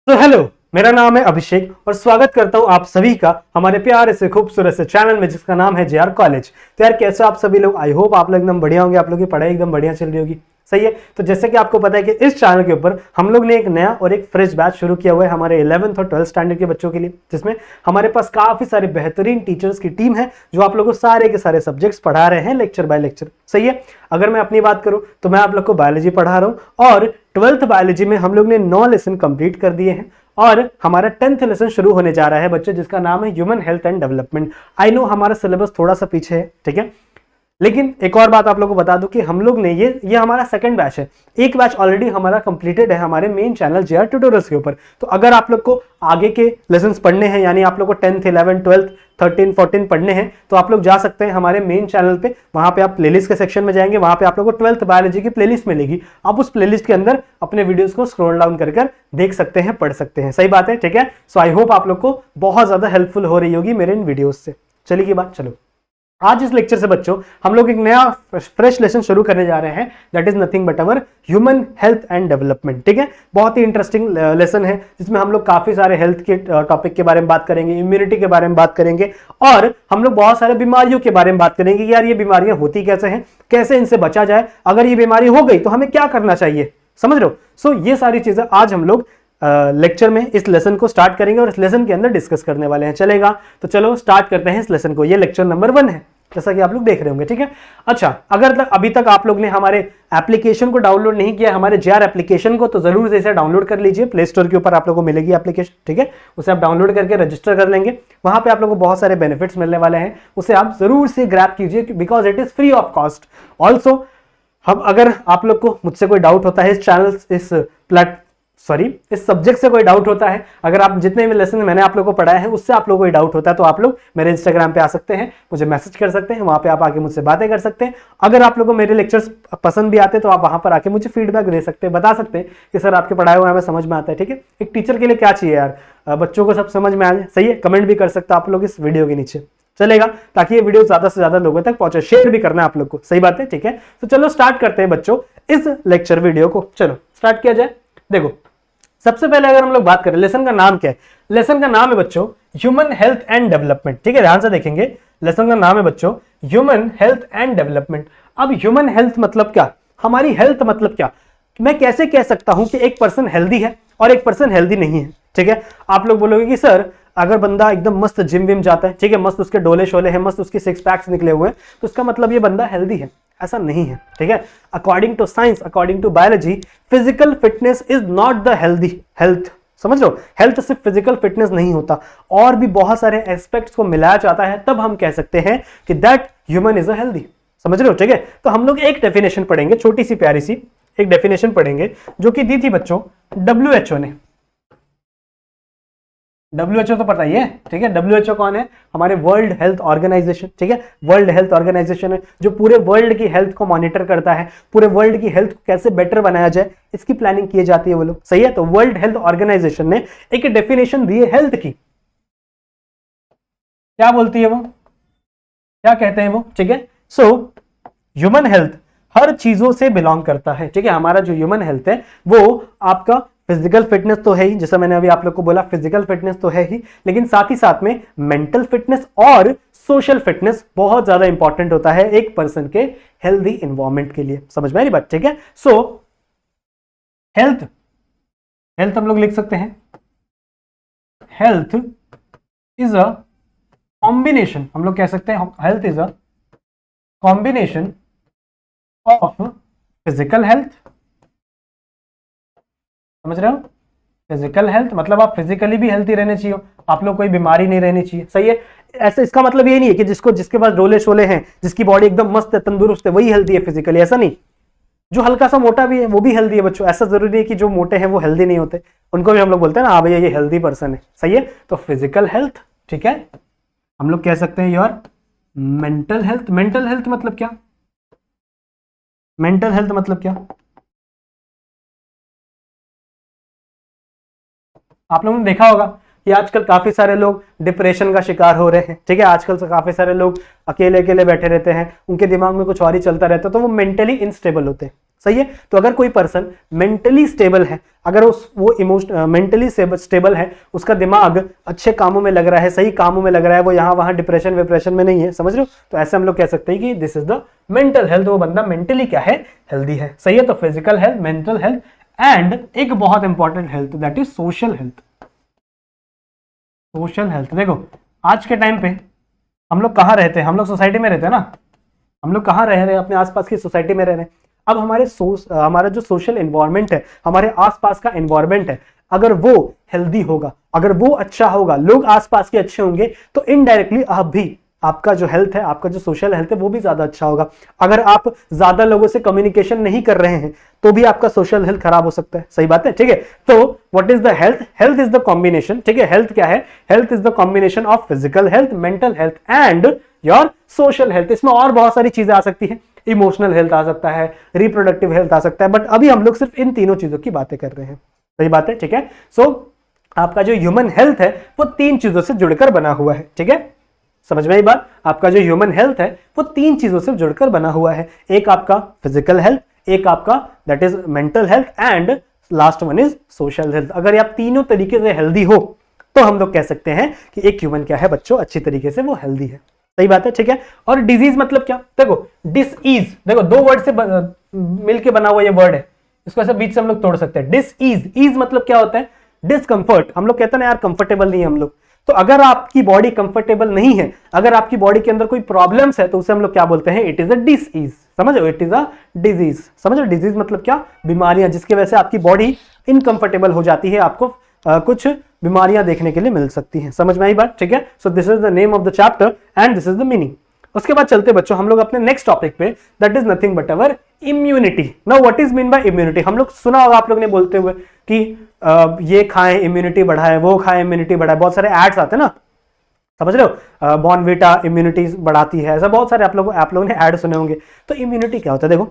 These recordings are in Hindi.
तो हेलो, मेरा नाम है अभिषेक और स्वागत करता हूं आप सभी का हमारे प्यारे से खूबसूरत से चैनल में जिसका नाम है जेआर कॉलेज। तो यार कैसे आप सभी लोग, आई होप आप लोग एकदम बढ़िया होंगे, आप लोग की पढ़ाई एकदम बढ़िया चल रही होगी। सही है। तो जैसे कि आपको पता है कि इस चैनल के ऊपर हम लोग ने एक नया और एक फ्रेश बैच शुरू किया हुआ है हमारे 11th और 12th स्टैंडर्ड के बच्चों के लिए, जिसमें हमारे पास काफी सारे बेहतरीन टीचर्स की टीम है जो आप लोगों को सारे के सारे सब्जेक्ट्स पढ़ा रहे हैं लेक्चर बाय लेक्चर। सही है। अगर मैं अपनी बात करूं तो मैं आप लोग को बायोलॉजी पढ़ा रहा हूं और 12th बायोलॉजी में हम लोग ने 9 लेसन कंप्लीट कर दिए हैं और हमारा 10th लेसन शुरू होने जा रहा है बच्चों, जिसका नाम है human health and development. I know हमारा सिलेबस थोड़ा सा पीछे है, ठीक है, लेकिन एक और बात आप लोगों को बता दूं कि हम लोग ने ये हमारा सेकंड बैच है। एक बैच ऑलरेडी हमारा कंप्लीटेड है हमारे मेन चैनल जेआर ट्यूटोरियल्स के ऊपर। तो अगर आप लोग को आगे के लेसन्स पढ़ने हैं, यानी आप लोग को 10th 11th 12th 13 14 पढ़ने हैं, तो आप लोग जा सकते हैं हमारे मेन चैनल पे। वहां पे आप प्लेलिस्ट के सेक्शन में जाएंगे, वहां पे आप लोग को 12th बायोलॉजी की प्लेलिस्ट मिलेगी। आप उस प्लेलिस्ट के अंदर अपने वीडियोस को स्क्रॉल डाउन कर देख सकते हैं, पढ़ सकते हैं। सही बात है, ठीक है। सो आई होप आप लोग को बहुत ज्यादा हेल्पफुल हो रही होगी मेरे इन वीडियोस से। चलिए की बात, चलो आज इस लेक्चर से बच्चों हम लोग एक नया फ्रेश लेसन शुरू करने जा रहे हैं, that is nothing but our human health and development. ठीक है, बहुत ही इंटरेस्टिंग लेसन है जिसमें हम लोग काफी सारे हेल्थ के टॉपिक के बारे में बात करेंगे, इम्यूनिटी के बारे में बात करेंगे और हम लोग बहुत सारे बीमारियों के बारे में बात करेंगे कि यार ये बीमारियां होती कैसे हैं, कैसे इनसे बचा जाए, अगर ये बीमारी हो गई तो हमें क्या करना चाहिए। समझ रहे हो। सो ये सारी चीजें आज हम लोग लेक्चर में इस लेसन को स्टार्ट करेंगे और इस लेसन के अंदर डिस्कस करने वाले हैं। चलेगा, तो चलो स्टार्ट करते हैं इस लेसन को। ये लेक्चर नंबर 1 है, जैसा कि आप लोग देख रहे होंगे। ठीक है। अच्छा, अगर अभी तक आप लोग ने हमारे एप्लीकेशन को डाउनलोड नहीं किया, हमारे जेआर एप्लीकेशन को, तो जरूर से इसे डाउनलोड कर लीजिए। प्ले स्टोर के ऊपर आप लोगों को मिलेगी एप्लीकेशन, ठीक है। उसे आप डाउनलोड करके रजिस्टर कर लेंगे। वहां पे आप लोगों को बहुत सारे बेनिफिट्स मिलने वाले हैं, उसे आप जरूर से ग्रैब कीजिए because it is free of cost. Also हम, अगर आप लोग को मुझसे कोई डाउट होता है इस सब्जेक्ट से कोई डाउट होता है, अगर आप जितने भी लेसन मैंने आप लोगों को पढ़ाया है उससे आप लोगों को कोई डाउट होता है, तो आप लोग मेरे इंस्टाग्राम पे आ सकते हैं, मुझे मैसेज कर सकते हैं, वहां पे आप आके मुझसे बातें कर सकते हैं। अगर आप लोगों को मेरे लेक्चर्स पसंद भी आते हैं तो आप वहां पर आके मुझे फीडबैक दे सकते हैं, बता सकते हैं कि सर आपके पढ़ाया हुआ हमें समझ में आता है। ठीक है, एक टीचर के लिए क्या चाहिए यार, बच्चों को सब समझ में आ जाए। सही है। कमेंट भी कर सकते हो आप लोग इस वीडियो के नीचे, चलेगा, ताकि ये वीडियो ज्यादा से ज्यादा लोगों तक पहुंचे। शेयर भी करना है आप लोग को। सही बात है, ठीक है। तो चलो स्टार्ट करते हैं बच्चों इस लेक्चर वीडियो को। चलो स्टार्ट किया जाए। देखो, सबसे पहले अगर हम लोग बात करें लेसन का नाम क्या है, लेसन का नाम है बच्चों ह्यूमन हेल्थ एंड डेवलपमेंट। ठीक है, ध्यान से देखेंगे, लेसन का नाम है बच्चों ह्यूमन हेल्थ एंड डेवलपमेंट। अब ह्यूमन हेल्थ मतलब क्या, हमारी हेल्थ मतलब क्या, मैं कैसे कह सकता हूं कि एक पर्सन हेल्दी है और एक पर्सन हेल्दी नहीं है। ठीक है, आप लोग बोलोगे कि सर अगर बंदा एकदम मस्त जिम विम जाता है, ठीक है, मस्त उसके डोले शोले हैं, मस्त उसके 6 पैक्स निकले हुए हैं, तो इसका मतलब ये बंदा हेल्दी है। ऐसा नहीं है। ठीक है, according to science, according to biology, physical fitness is not the healthy health. समझ लो, हेल्थ सिर्फ फिजिकल फिटनेस नहीं होता, और भी बहुत सारे एस्पेक्ट्स को मिलाया जाता है, तब हम कह सकते हैं कि that human is a healthy. समझ रहे हो। ठीक है, तो हम लोग एक डेफिनेशन पढ़ेंगे, छोटी सी प्यारी सी एक डेफिनेशन पढ़ेंगे जो कि दी थी बच्चों WHO ने। WHO तो पता ही है, ठीक है। WHO कौन है, हमारे वर्ल्ड हेल्थ ऑर्गेनाइजेशन। ठीक है, वर्ल्ड हेल्थ ऑर्गेनाइजेशन है जो पूरे वर्ल्ड की हेल्थ को मॉनिटर करता है, पूरे वर्ल्ड की हेल्थ को कैसे बेटर बनाया जाए इसकी प्लानिंग की जाती है वो लोग। सही है। तो वर्ल्ड हेल्थ ऑर्गेनाइजेशन ने एक डेफिनेशन दी है हेल्थ की। क्या बोलती है वो, क्या कहते हैं वो, ठीक है। सो ह्यूमन हेल्थ हर चीजों से बिलोंग करता है। ठीक है, हमारा जो ह्यूमन हेल्थ है वो आपका फिजिकल फिटनेस तो है ही, जैसा मैंने अभी आप लोग को बोला, फिजिकल फिटनेस तो है ही, लेकिन साथ ही साथ में मेंटल फिटनेस और सोशल फिटनेस बहुत ज्यादा इंपॉर्टेंट होता है एक पर्सन के हेल्दी एनवायरनमेंट के लिए। समझ में आ रही बात। ठीक है, सो हेल्थ हम लोग लिख सकते हैं, हेल्थ इज अ कॉम्बिनेशन, हम लोग कह सकते हैं health is a combination of physical health. समझ रहे हो, फिजिकल हेल्थ मतलब आप फिजिकली भी हेल्थी रहने चाहिए, आप लोग कोई बीमारी नहीं रहनी चाहिए। सही है। ऐसे इसका मतलब ये नहीं है कि जिसके पास डोले शोले हैं, जिसकी बॉडी एकदम मस्त है, तंदुरुस्त है, वही हेल्दी है फिजिकली, ऐसा नहीं। जो हल्का सा मोटा भी है वो भी हेल्दी है बच्चों। ऐसा जरूरी है कि जो मोटे हैं वो हेल्दी नहीं होते, उनको भी हम लोग बोलते हैं ना, हाँ भैया ये हेल्दी पर्सन है। सही है। तो फिजिकल हेल्थ, ठीक है, हम लोग कह सकते हैं your mental health. Mental health मतलब क्या, मेंटल हेल्थ मतलब क्या, आप लोगों ने देखा होगा कि आजकल काफी सारे लोग डिप्रेशन का शिकार हो रहे हैं। ठीक है, आजकल से काफी सारे लोग अकेले अकेले बैठे रहते हैं, उनके दिमाग में कुछ और ही चलता रहता है, तो वो मेंटली इनस्टेबल होते हैं। सही है। तो अगर कोई पर्सन मेंटली स्टेबल है, अगर वो इमोशनल मेंटली स्टेबल है, उसका दिमाग अच्छे कामों में लग रहा है, सही कामों में लग रहा है, वो यहाँ वहां डिप्रेशन विप्रेशन में नहीं है, समझ रहे हो, तो ऐसे हम लोग कह सकते हैं कि this is the mental health, वो बंदा मेंटली क्या है, हेल्दी है। सही है। तो physical health, mental health and एक बहुत important health that is social health. Social health देखो आज के टाइम पे हम लोग कहाँ रहते हैं, हम लोग सोसाइटी में रहते हैं ना, हम लोग कहाँ रह रहे हैं, अपने आसपास की सोसाइटी में रह रहे हैं। अब हमारा जो सोशल एनवायरनमेंट है, हमारे आसपास का एनवायरनमेंट है, अगर वो हेल्दी होगा, अगर वो अच्छा होगा, लोग आसपास के अच्छे होंगे, तो इनडायरेक्टली आप भी, आपका जो हेल्थ है, आपका जो सोशल हेल्थ है, वो भी ज्यादा अच्छा होगा। अगर आप ज्यादा लोगों से कम्युनिकेशन नहीं कर रहे हैं तो भी आपका सोशल हेल्थ खराब हो सकता है। सही बात है, ठीक है। तो what is the health? Health is the combination, ठीक है। हेल्थ क्या है? Health is the combination of physical health, mental health and your social health. इसमें और बहुत सारी चीजें आ सकती है, इमोशनल हेल्थ आ सकता है, रिप्रोडक्टिव हेल्थ आ सकता है, बट अभी हम लोग सिर्फ इन तीनों चीजों की बातें कर रहे हैं। सही बात है, ठीक है। सो आपका जो ह्यूमन हेल्थ है वो तीन चीजों से जुड़कर बना हुआ है, ठीक है। समझ में आई बात? आपका जो ह्यूमन हेल्थ है वो तीन चीजों से जुड़कर बना हुआ है। एक आपका फिजिकल हेल्थ, एक आपका that is mental health and last one is social health. अगर आप तीनों तरीके से हेल्दी हो तो हम लोग कह सकते हैं कि एक ह्यूमन क्या है बच्चों, अच्छी तरीके से वो हेल्दी है। सही बात है, ठीक है। और डिजीज मतलब क्या? देखो डिसईज, देखो दो वर्ड से मिलके बना हुआ ये वर्ड है, इसको ऐसे बीच से हम लोग तोड़ सकते हैं। डिसईज, ईज मतलब क्या होता है? डिसकंफर्ट। हम लोग कहते हैं ना यार कंफर्टेबल नहीं है हम लोग, तो अगर आपकी बॉडी कंफर्टेबल नहीं है, अगर आपकी बॉडी के अंदर कोई प्रॉब्लम्स है, तो उसे हम लोग क्या बोलते हैं? It is a disease. समझो, इट इज अ डिजीज। समझो, डिजीज मतलब क्या? बीमारियां, जिसकी वजह से आपकी बॉडी इनकंफर्टेबल हो जाती है, आपको कुछ बीमारियां देखने के लिए मिल सकती हैं। समझ में आई बात, ठीक है। So this is the name of the chapter and this is the meaning. उसके बाद चलते बच्चों हम लोग अपने नेक्स्ट टॉपिक पे, that is nothing but our immunity. Now what is mean by immunity? हम लोग सुना होगा आप लोग ने बोलते हुए कि ये खाएं इम्यूनिटी बढ़ाए, वो खाएं इम्यूनिटी बढ़ाए, बहुत सारे एड्स आते हैं ना, समझ रहे हो, बॉर्नविटा इम्यूनिटी बढ़ाती है, ऐसा बहुत सारे आप लोगों ने ऐड सुने होंगे। तो इम्यूनिटी क्या होता है? देखो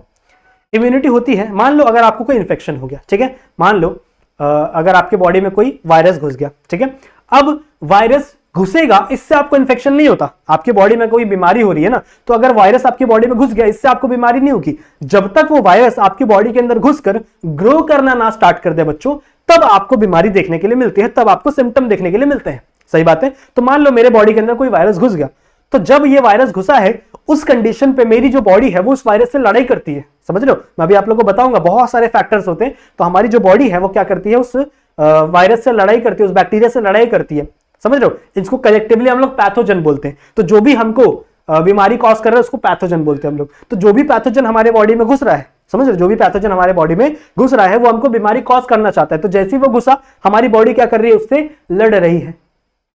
इम्यूनिटी होती है, मान लो अगर आपको कोई इन्फेक्शन हो गया, ठीक है, मान लो अगर आपके बॉडी में कोई वायरस घुस गया, ठीक है, अब वायरस घुसेगा, इससे आपको इन्फेक्शन नहीं होता। आपकी बॉडी में कोई बीमारी हो रही है ना, तो अगर वायरस आपकी बॉडी में घुस गया, इससे आपको बीमारी नहीं होगी। जब तक वो वायरस आपकी बॉडी के अंदर घुसकर ग्रो करना ना स्टार्ट कर दे बच्चों, तब आपको बीमारी देखने के लिए मिलती है, तब आपको सिम्टम देखने के लिए मिलते हैं। सही बात है। तो मान लो मेरे बॉडी के अंदर कोई वायरस घुस गया, तो जब ये वायरस घुसा है, उस कंडीशन पे मेरी जो बॉडी है वो उस वायरस से लड़ाई करती है। समझ रहे हो? मैं अभी आप लोगों को बताऊंगा, बहुत सारे फैक्टर्स होते हैं। तो हमारी जो बॉडी है वो क्या करती है? उस वायरस से लड़ाई करती है, उस बैक्टीरिया से लड़ाई करती है। समझ रहे हो? इसको कलेक्टिवली हम लोग पैथोजन बोलते हैं। तो जो भी हमको बीमारी कॉज कर रहा है उसको पैथोजन बोलते हैं हम लोग। तो जो भी पैथोजन हमारे बॉडी में घुस रहा है, समझ रहे हो, जो भी पैथोजन हमारे बॉडी में घुस रहा है वो हमको बीमारी कॉज करना चाहता है। तो जैसे ही वो घुसा, हमारी बॉडी क्या कर रही है? उससे लड़ रही है।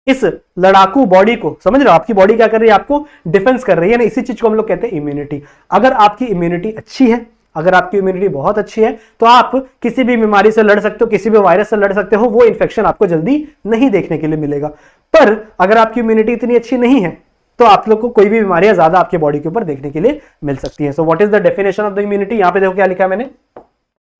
इस लड़ाकू बॉडी को, समझ रहे हो, आपकी बॉडी क्या कर रही है? आपको डिफेंस कर रही है ना। इसी चीज को हम लोग कहते हैं इम्यूनिटी। अगर आपकी इम्यूनिटी अच्छी है, अगर आपकी इम्यूनिटी बहुत अच्छी है, तो आप किसी भी बीमारी से लड़ सकते हो, किसी भी वायरस से लड़ सकते हो, वो इंफेक्शन आपको जल्दी नहीं देखने के लिए मिलेगा। पर अगर आपकी इम्यूनिटी इतनी अच्छी नहीं है, तो आप लोग को कोई भी बीमारियां ज्यादा आपके बॉडी के ऊपर देखने के लिए मिल सकती है। So what is the definition of the immunity? यहां पे देखो क्या लिखा है मैंने,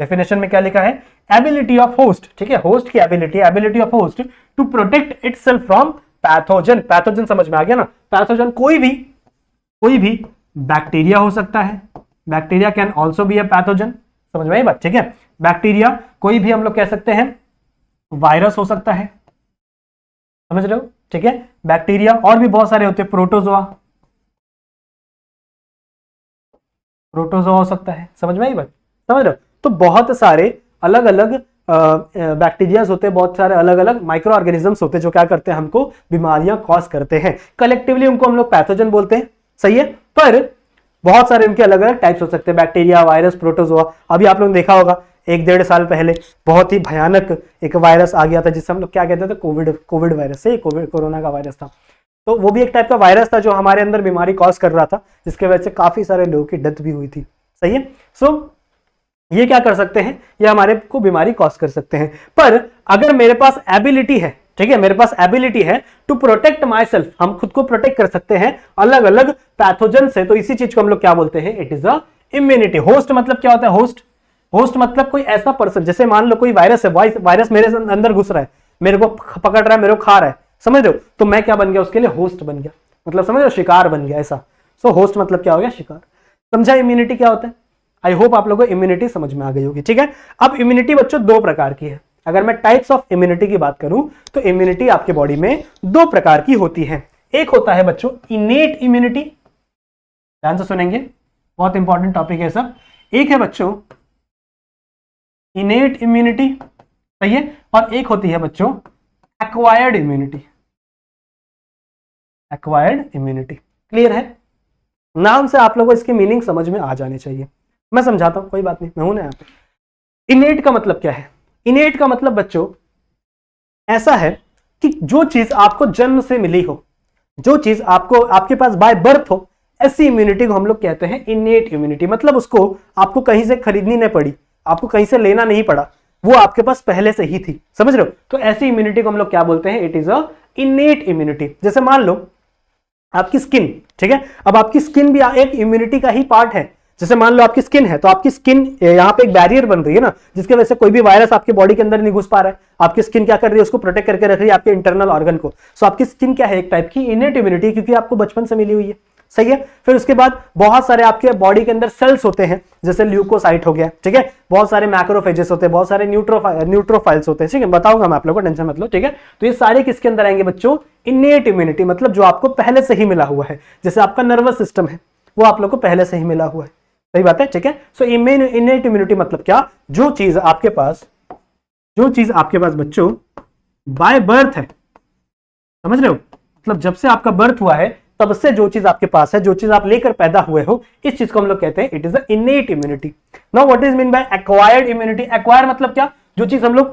डेफिनेशन में क्या लिखा है? एबिलिटी ऑफ होस्ट, ठीक है, होस्ट की ability of host to protect itself from pathogen. Pathogen समझ में आ गया ना? पैथोजन कोई भी बैक्टीरिया हो सकता है, bacteria can also be a pathogen. समझ में आई बात, ठीक है। बैक्टीरिया कोई भी हम लोग कह सकते हैं, वायरस हो सकता है, समझ रहे हो, ठीक है। बैक्टीरिया और भी बहुत सारे होते हैं, प्रोटोजोआ हो सकता है। समझ में आई बात, समझ रहे हो? तो बहुत सारे अलग अलग बैक्टीरिया होते हैं, बहुत सारे अलग अलग माइक्रो ऑर्गेनिजम्स होते हैं जो क्या करते हैं? हमको बीमारियां कॉज करते हैं। कलेक्टिवली उनको हम लोग पैथोजन बोलते हैं, सही है। पर बहुत सारे उनके अलग अलग टाइप्स हो सकते हैं, बैक्टीरिया, वायरस, प्रोटोजोआ। अभी आप लोगों ने देखा होगा 1-1.5 साल पहले बहुत ही भयानक एक वायरस आ गया था, जिससे हम लोग क्या कहते थे? Covid virus. से कोरोना का वायरस था। तो वो भी एक टाइप का वायरस था जो हमारे अंदर बीमारी कॉज कर रहा था, जिसके वजह से काफी सारे लोगों की डेथ भी हुई थी। सही है। सो ये क्या कर सकते हैं? ये हमारे को बीमारी कॉज कर सकते हैं। पर अगर मेरे पास एबिलिटी है, ठीक है, मेरे पास एबिलिटी है टू प्रोटेक्ट माई सेल्फ, हम खुद को प्रोटेक्ट कर सकते हैं अलग अलग पैथोजन से, तो इसी चीज को हम लोग क्या बोलते हैं? It is a immunity. Host मतलब क्या होता है? होस्ट मतलब कोई ऐसा पर्सन, जैसे मान लो कोई वायरस है, वायरस मेरे अंदर घुस रहा है, मेरे को पकड़ रहा है, मेरे को खा रहा है, समझ रहे हो? तो मैं क्या बन गया उसके लिए? होस्ट बन गया, मतलब समझ रहे हो, शिकार बन गया, ऐसा। सो होस्ट मतलब क्या हो गया? शिकार। समझा इम्यूनिटी क्या होता है? आई होप आप लोगों को इम्यूनिटी समझ में आ गई होगी। ठीक है, अब इम्यूनिटी बच्चों दो प्रकार की है। अगर मैं टाइप्स ऑफ इम्यूनिटी की बात करूं तो इम्यूनिटी आपके बॉडी में दो प्रकार की होती है। एक होता है बच्चों इनेट इम्यूनिटी, ध्यान से सुनेंगे, बहुत इंपॉर्टेंट टॉपिक है सब। एक है बच्चों इनेट इम्यूनिटी, सही है, और एक होती है बच्चों acquired immunity. Acquired immunity clear है? नाम से आप लोगों को इसकी मीनिंग समझ में आ जानी चाहिए। मैं समझाता हूं, कोई बात नहीं, मैं हूं ना यहाँ पे। इनेट का मतलब क्या है? इनेट का मतलब बच्चों ऐसा है कि जो चीज आपको जन्म से मिली हो, जो चीज आपको आपके पास बाय बर्थ हो, ऐसी इम्यूनिटी को हम लोग कहते हैं इनेट इम्यूनिटी। मतलब उसको आपको कहीं से खरीदनी नहीं पड़ी, आपको कहीं से लेना नहीं पड़ा, वो आपके पास पहले से ही थी। समझ रहे हो? तो ऐसी इम्यूनिटी को हम लोग क्या बोलते हैं? It is a innate immunity. जैसे मान लो आपकी स्किन, ठीक है, अब आपकी स्किन भी एक इम्यूनिटी का ही पार्ट है। जैसे मान लो आपकी स्किन है, तो आपकी स्किन यहाँ पे एक बैरियर बन रही है ना, जिसकी वजह से कोई भी वायरस आपके बॉडी के अंदर नहीं घुस पा रहा है। आपकी स्किन क्या कर रही है? उसको प्रोटेक्ट करके रख रही है आपके इंटरनल ऑर्गन को। सो आपकी स्किन क्या है? एक टाइप की इनेट इम्यूनिटी, क्योंकि आपको बचपन से मिली हुई है। सही है। फिर उसके बाद बहुत सारे आपके बॉडी के अंदर सेल्स होते हैं, जैसे ल्यूकोसाइट हो गया, ठीक है, बहुत सारे मैक्रोफेजेस होते हैं, बहुत सारे न्यूट्रोफाइल्स होते हैं। ठीक है, बताऊंगा मैं आप लोगों को, टेंशन मत लो। ठीक है, तो ये सारे किसके अंदर आएंगे बच्चों? इनेट इम्यूनिटी, मतलब जो आपको पहले से ही मिला हुआ है। जैसे आपका नर्वस सिस्टम है, वो आप लोग को पहले से ही मिला हुआ है। सही बात है, ठीक है। सो इनेट इम्यूनिटी मतलब क्या? जो चीज आपके पास बच्चों बाय बर्थ है, समझ रहे हो? मतलब जब से आपका बर्थ हुआ है तब से जो चीज आपके पास है, जो चीज आप लेकर पैदा हुए हो, इस चीज को हम लोग कहते हैं it is a innate immunity. Now what is mean by acquired immunity? Acquire मतलब क्या? जो चीज हम लोग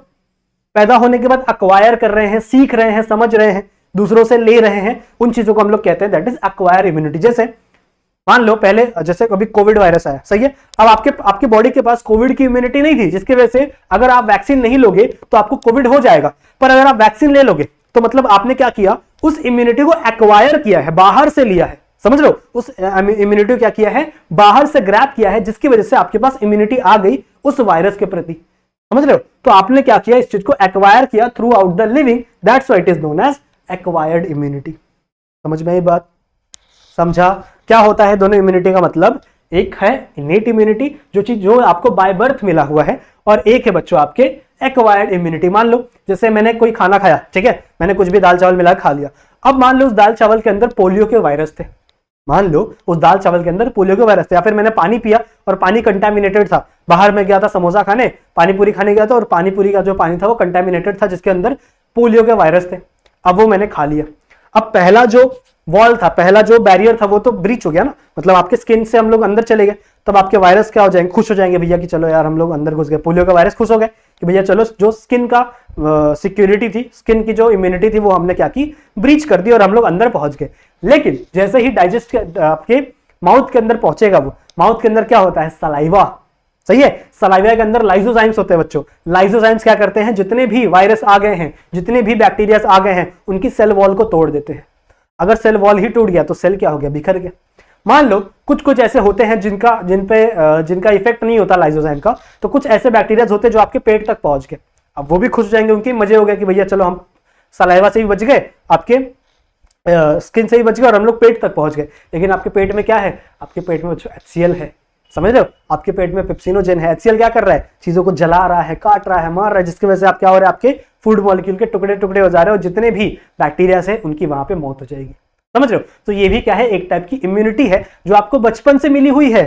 पैदा होने के बाद अक्वायर कर रहे हैं, सीख रहे हैं, समझ रहे हैं, दूसरों से ले रहे हैं, उन चीजों को हम लोग कहते हैं दैट इज एक्वायर इम्यूनिटी। जैसे मान लो पहले जैसे कभी कोविड वायरस आया, सही है, अब आपके बॉडी के पास कोविड की इम्यूनिटी नहीं थी, जिसकी वजह से अगर आप वैक्सीन नहीं लोगे तो आपको कोविड हो जाएगा। पर अगर आप वैक्सीन ले लोगे तो मतलब आपने क्या किया? उस इम्यूनिटी को एक्वायर किया है, बाहर से लिया है। समझ लो, उस इम्यूनिटी को क्या किया है? बाहर से ग्रैब किया है, जिसकी वजह से आपके पास इम्यूनिटी आ गई उस वायरस के प्रति। समझ रहे हो? तो आपने क्या किया? इस चीज को एक्वायर किया throughout the living, that's why it is known as acquired immunity. समझ में आई बात? समझा क्या होता है दोनों इम्यूनिटी का मतलब? एक है इनेट इम्यूनिटी, जो आपको बाय बर्थ मिला हुआ है, और एक है बच्चों आपके एक्वायर्ड इम्यूनिटी। मान लो जैसे मैंने कोई खाना खाया, ठीक है, मैंने कुछ भी दाल चावल मिला खा लिया। अब मान लो उस दाल चावल के अंदर पोलियो के वायरस थे, मान लो उस दाल चावल के अंदर पोलियो के वायरस थे, या फिर मैंने पानी पिया और पानी कंटामिनेटेड था, बाहर में गया था समोसा खाने, पानी पूरी खाने गया था, और पानी पूरी का जो पानी था वो कंटामिनेटेड था, जिसके अंदर पोलियो के वायरस थे। अब वो मैंने खा लिया। अब पहला जो वॉल था, पहला जो बैरियर था, वो तो ब्रीच हो गया ना, मतलब आपके स्किन से हम लोग अंदर चले गए, तब आपके वायरस क्या हो जाएंगे? खुश हो जाएंगे भैया कि चलो यार हम लोग अंदर घुस गए। पोलियो का वायरस खुश हो गए कि भैया चलो, जो स्किन का सिक्योरिटी थी, स्किन की जो इम्यूनिटी थी, वो हमने क्या की? ब्रीच कर दी और हम लोग अंदर पहुंच गए। लेकिन जैसे ही डाइजेस्ट आपके माउथ के अंदर पहुंचेगा, वो माउथ के अंदर क्या होता है? सलाइवा। सही है, सलाइवा के अंदर लाइसोजाइम्स होते हैं बच्चों। लाइसोजाइम्स क्या करते हैं? जितने भी वायरस आ गए हैं, जितने भी बैक्टीरिया आ गए हैं, उनकी सेल वॉल को तोड़ देते हैं। अगर सेल वॉल ही टूट गया तो सेल क्या हो गया? बिखर गया। मान लो कुछ ऐसे होते हैं जिनका इफेक्ट नहीं होता लाइसोजाइम का, तो कुछ ऐसे बैक्टीरिया होते हैं जो आपके पेट तक पहुंच गए। अब वो भी खुश हो जाएंगे, उनके मजे हो गए कि भैया चलो हम सलाइवा से भी बच गए, आपके स्किन से भी बच गए, और हम लोग पेट तक पहुंच गए। लेकिन आपके पेट में क्या है? आपके पेट में बच्चों HCl है। समझ रहे हो? आपके पेट में पेप्सिनोजेन है। HCl क्या कर रहा है? चीजों को जला रहा है, काट रहा है, मार रहा है, जिसकी वजह से आप क्या हो रहे हैं? आपके फूड मॉलिक्यूल के टुकड़े टुकड़े हो जा रहे हो, जितने भी बैक्टीरिया है उनकी वहां पे मौत हो जाएगी। समझ रहे हो? तो ये भी क्या है? एक टाइप की इम्यूनिटी है जो आपको बचपन से मिली हुई है।